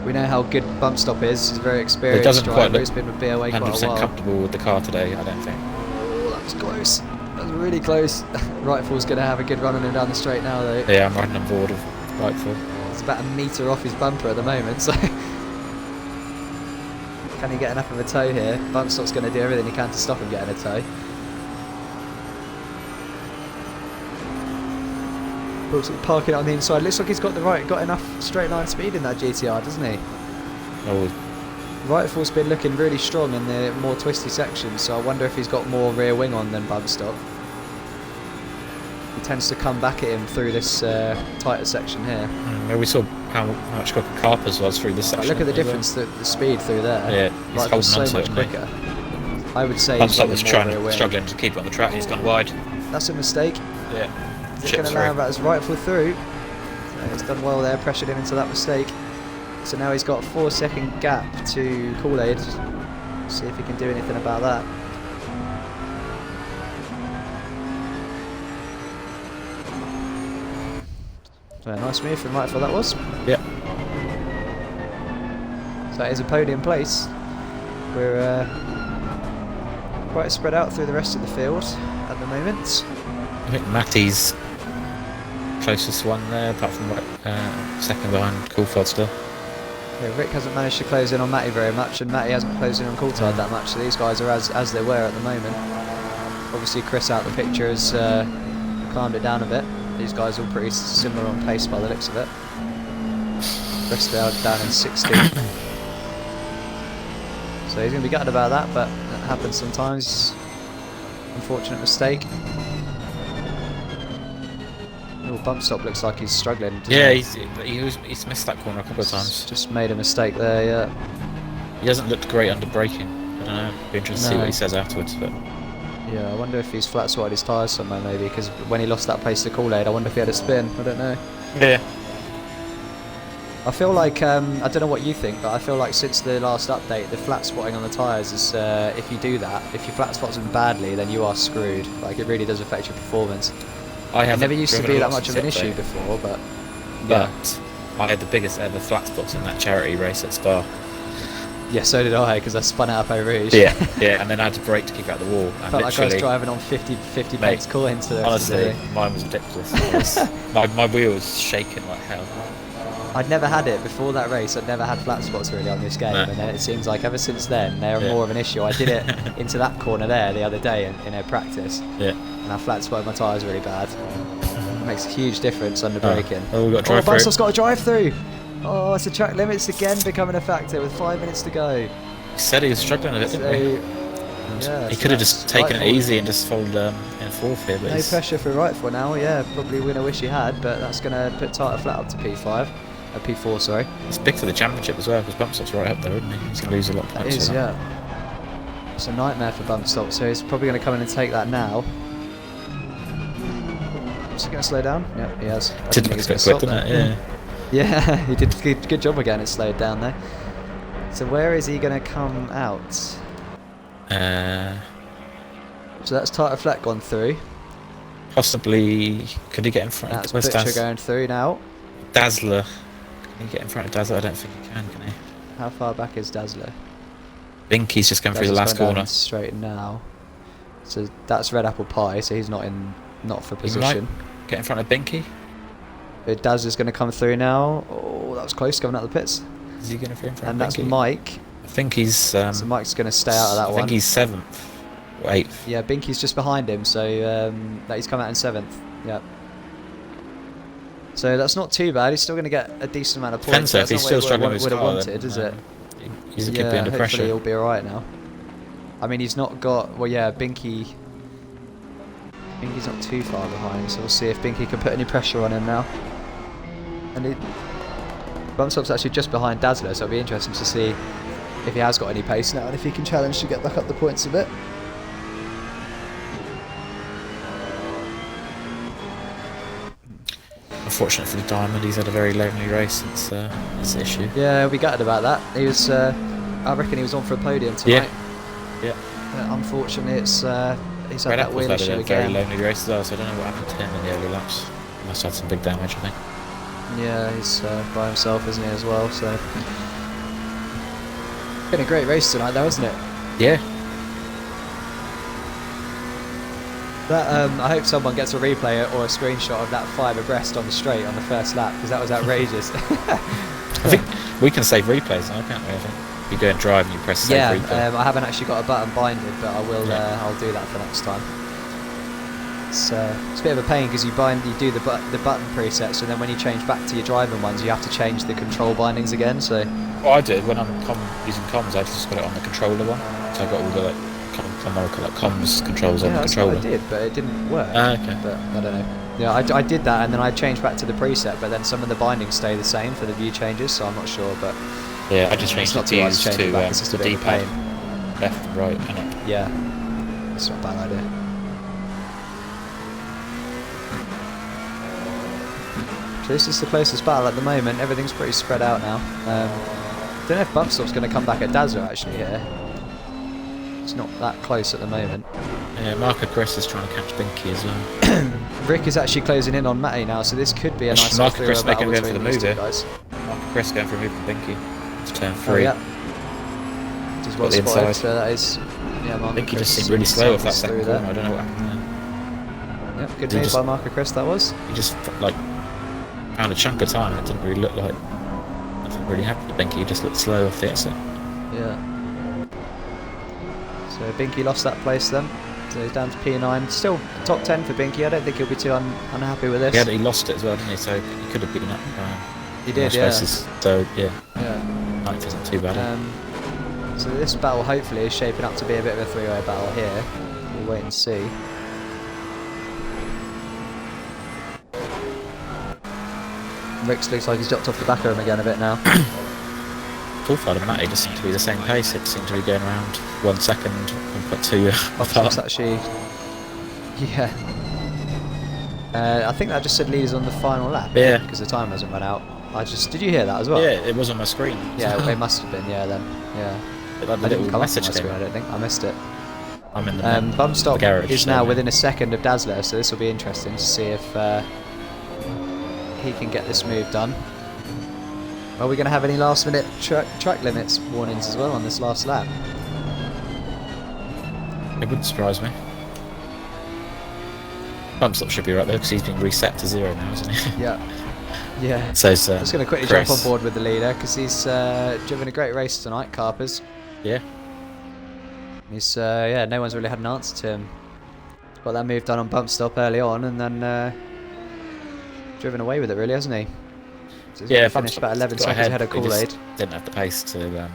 We know how good Bump Stop is. He's very experienced. It doesn't driver. quite look He's been with BoA quite a 100% while. comfortable with the car today. I don't think. Oh, that was close. That was really close. Rightful's going to have a good run on him down the straight now, though. Yeah, I'm riding on board of Rightful. It's about a metre off his bumper at the moment, so. Can he get enough of a tow here? Bump Stop's going to do everything he can to stop him getting a tow. Parking it on the inside. Looks like he's got enough straight line speed in that GTR, doesn't he? Oh. Rightful's been looking really strong in the more twisty sections, so I wonder if he's got more rear wing on than Bump Stop. He tends to come back at him through this tighter section here. Yeah, we saw how much quicker Carpers was through this section. Look at the difference, the speed through there. Yeah, he's holding so on to much it, quicker. I would say Bump he's Stop was struggling to keep it on the track. He's gone wide. That's a mistake. Yeah. He's going to allow that as Rightful through. So he's done well there, pressured him into that mistake. So now he's got a 4-second gap to Kool-Aid. See if he can do anything about that. So nice move from Rightful that was. Yep. So it is a podium place. We're quite spread out through the rest of the field at the moment. I think Matty's closest one there, apart from second behind Coulthard still. Yeah, Rick hasn't managed to close in on Matty very much, and Matty hasn't closed in on Coulthard that much, so these guys are as they were at the moment. Obviously Chris out the picture has calmed it down a bit. These guys are all pretty similar on pace by the looks of it. Chris down in 16. So he's going to be gutted about that, but that happens sometimes. Unfortunate mistake. Oh, Bump Stop looks like he's struggling. Yeah, he's missed that corner a couple of times. Just made a mistake there, yeah. He hasn't looked great under braking. I don't know. Be interested to see what he says afterwards. But yeah, I wonder if he's flat swatted his tyres somewhere maybe, because when he lost that place to Kool-Aid, I wonder if he had a spin. I don't know. Yeah. I feel like, I don't know what you think, but I feel like since the last update, the flat spotting on the tyres is, if you do that, if you flat spot them badly, then you are screwed. Like, it really does affect your performance. It never used to be that much of an issue before, but I had the biggest ever flat spots in that charity race at Spa. Yeah, so did I, because I spun out up over Rouge. Yeah, and then I had to brake to keep out the wall. And felt like I was driving on 50 pence coin to the honestly, mine was ridiculous. My wheel was shaking like hell. I'd never had it before that race. I'd never had flat spots really on this game, and then it seems like ever since then they're more of an issue. I did it into that corner there the other day in a practice, and I flat spotted my tyres really bad. It makes a huge difference under braking. Oh, we got drive through. Bump Stop's got a drive through. Oh, it's the track limits again becoming a factor with 5 minutes to go. He said he was struggling a bit, didn't he? Yeah, he could have just taken it easy and just folded in fourth here. But no pressure for Rightful now. Yeah, probably going to wish he had, but that's going to put Tata Flat up to P5. P4, sorry. It's big for the championship as well, because Bump Stop's right up there, isn't he? He's going to lose a lot of points. It is, yeah. It's a nightmare for Bump Stop, so he's probably going to come in and take that now. Is he going to slow down? Yeah, he has. Didn't look quick, didn't it? Yeah. Yeah, he did a good job of getting it slowed down there. So where is he going to come out? So that's Tata Flat gone through. Possibly, could he get in front? That's Butcher going through now. Dazzler. Can he get in front of Dazzler? I don't think he can he? How far back is Dazzler? Binky's just going through the last corner. Straight now. So that's Red Apple Pie, so he's not for position. Get in front of Binky. Dazzler's going to come through now. Oh, that was close coming out of the pits. Is he going to in front of Binky? And that's Mike. I think he's... so Mike's going to stay out of that one. I think he's 7th or 8th. Yeah, Binky's just behind him, so that he's come out in 7th. Yeah. So that's not too bad. He's still going to get a decent amount of Depends points. though, if he's still struggling with would his have car, wanted, then, is it? He's a Yeah, could be under hopefully pressure. he'll be alright now. I mean, he's not got... Well, yeah, Binky's not too far behind, so we'll see if Binky can put any pressure on him now. And Bumstop's actually just behind Dazzler, so it'll be interesting to see if he has got any pace now and if he can challenge to get back up the points a bit. Unfortunate for the Diamond, he's had a very lonely race since this issue. Yeah, he'll be gutted about that. He was... I reckon he was on for a podium tonight. Yeah. But unfortunately, it's he's had Red that Apple's wheel had issue a again. very lonely race as well, so I don't know what happened to him in the early laps. He must have had some big damage, I think. Yeah, he's by himself, isn't he, as well? So been a great race tonight, though, hasn't it? Yeah. That I hope someone gets a replay or a screenshot of that 5 abreast on the straight on the first lap, because that was outrageous. I think we can save replays now, can't we? I think you go and drive and you press save replay. I haven't actually got a button binded, but I will. I'll do that for next time. It's a bit of a pain because you do the button presets, and then when you change back to your driving ones, you have to change the control bindings again. So what I did when I'm using comms, I just got it on the controller one, so I got all the like comms controls on the controller. That's what I did, but it didn't work. Okay. But I don't know. Yeah, I did that, and then I changed back to the preset, but then some of the bindings stay the same for the view changes, so I'm not sure. But yeah, I just changed the views to the D-pad, left and right and up. Yeah, it's not a bad idea. So this is the closest battle at the moment. Everything's pretty spread out now. Don't know if Bumstop's going to come back at Dazzler actually here. It's not that close at the moment. Yeah, Marco Chris is trying to catch Binky as well. Rick is actually closing in on Matty now, so this could be a nice Marco Chris battle making a go for the between these move two guys. Marco Chris going for a move for Binky. It's turn 3. Oh, yeah. Just well spotted, so that is... Yeah, Marco Binky Chris just seemed really slow off that second there. corner. I don't know what happened there. Yep, good move by Marco Chris that was. He just like found a chunk of time. It didn't really look like nothing really happened to Binky. He just looked slow off the exit. Yeah. So Binky lost that place then. So he's down to P9. Still top 10 for Binky. I don't think he'll be too unhappy with this. Yeah, he lost it as well, didn't he? So he could have beaten up. He did, yeah. Spaces. So yeah, 9th isn't too bad. So this battle hopefully is shaping up to be a bit of a three-way battle here. We'll wait and see. Ricks looks like he's dropped off the back of him again a bit now. Coulthard and Matty just seem to be the same pace. It seemed to be going around 1 second, 1.2 apart. Actually, yeah. I think that just said leaders on the final lap. Yeah. Because the time hasn't run out. Did you hear that as well? Yeah, it was on my screen. Yeah, it must have been. Yeah, then. Yeah. I didn't come up on my screen. I don't think I missed it. I'm in the Bumstop garage, is now within a second of Dazzler, so this will be interesting to see if he can get this move done. Are we going to have any last-minute track limits warnings as well on this last lap? It wouldn't surprise me. Bumstop should be right there because he's been reset to 0 now, isn't he? Yeah. So I'm just going to quickly jump on board with the leader because he's driven a great race tonight, Carpers. Yeah. He's no one's really had an answer to him. Got that move done on Bumstop early on, and then driven away with it, really, hasn't he? So he's finished about 11 seconds ahead of Kool-Aid. Didn't have the pace to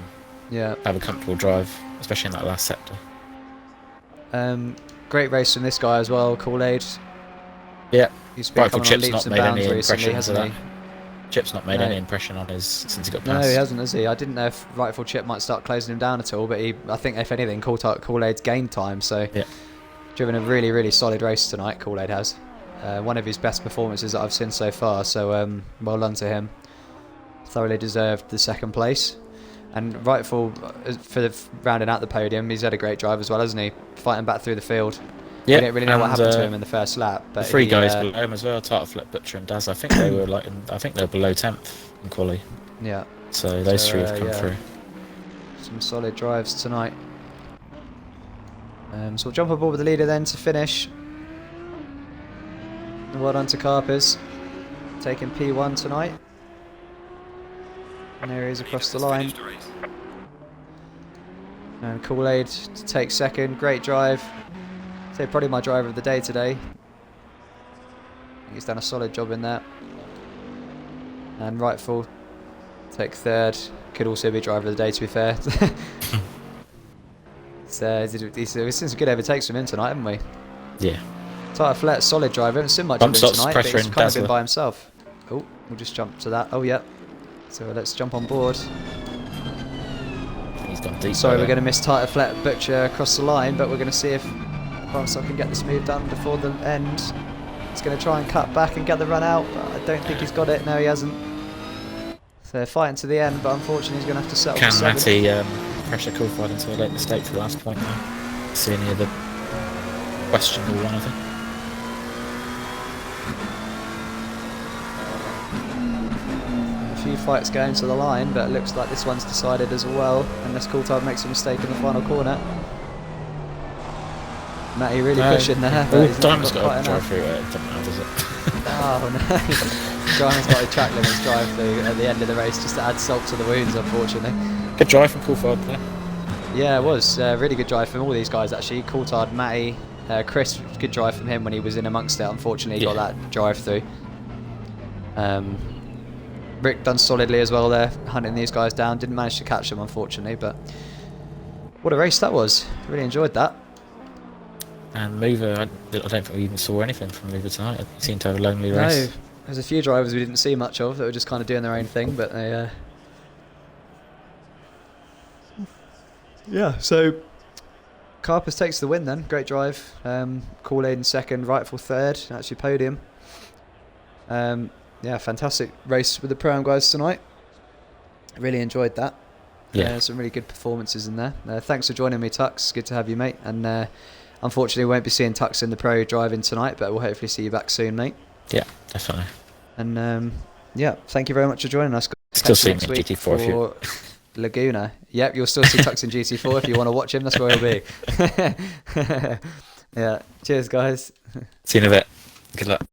have a comfortable drive, especially in that last sector. Great race from this guy as well, Kool-Aid. Yeah. He's been coming on Chip's leaps not and made bounds any recently, impression hasn't he? Chip's not made any impression on his since he got past. No, he hasn't, has he? I didn't know if Rightful Chip might start closing him down at all, but I think if anything, Kool-Aid's gained time. So driven a really, really solid race tonight. Kool-Aid has one of his best performances that I've seen so far. So well done to him. Thoroughly deserved the second place. And Rightful for rounding out the podium, he's had a great drive as well, hasn't he? Fighting back through the field. We didn't really know what happened to him in the first lap. But the 3 guys below him as well, Tartleflip, Butcher and Daz. I think they were below 10th in quali. Yeah. So those 3 have come through. Some solid drives tonight. So we'll jump aboard with the leader then to finish. Well done to Carpers, taking P1 tonight. And there he is across the line. And Kool-Aid to take second. Great drive. I'd say probably my driver of the day today. I think he's done a solid job in that. And Rightful take third. Could also be driver of the day, to be fair. We've seen some good overtakes from him tonight, haven't we? Yeah. Tyler Flett, solid driver. Haven't seen much of him tonight, but he's kind of been by himself. Oh, we'll just jump to that. Oh, yeah. So let's jump on board. He's gone deep. Sorry, we're going to miss Tyler Flett Butcher across the line, but we're going to see if Bromsell can get this move done before the end. He's going to try and cut back and get the run out, but I don't think he's got it. No, he hasn't. So fighting to the end, but unfortunately he's going to have to settle for 7. Can Matty pressure Coulthard into a late mistake to the last point now? See any of the questionable one, I think. A few fights going to the line, but it looks like this one's decided as well, unless Coulthard makes a mistake in the final corner. Matty really pushing there. Diamond's got a drive through it, doesn't matter, does it? Oh no. Diamond's got a track limits drive through at the end of the race just to add salt to the wounds, unfortunately. Good drive from Coulthard there. Yeah, it was. Really good drive from all these guys, actually. Coulthard, Matty, Chris, good drive from him when he was in amongst it. Unfortunately, he got that drive through. Rick done solidly as well there, hunting these guys down. Didn't manage to catch them, unfortunately, but what a race that was. Really enjoyed that. And Mover, I don't think we even saw anything from Mover tonight. It seemed to have a lonely race. No, there's a few drivers we didn't see much of that were just kind of doing their own thing, but they... Yeah, so Carpus takes the win then. Great drive. Kool-Aid second, Rightful third, actually podium. Yeah, fantastic race with the Pro-Am guys tonight. Really enjoyed that. Yeah. Some really good performances in there. Thanks for joining me, Tux. Good to have you, mate. And unfortunately, we won't be seeing Tux in the Pro driving tonight, but we'll hopefully see you back soon, mate. Yeah, definitely. And yeah, thank you very much for joining us. Still see me in GT4 if you... Laguna. Yep, you'll still see Tux in GT4 if you want to watch him. That's where he'll be. Yeah. Cheers, guys. See you in a bit. Good luck.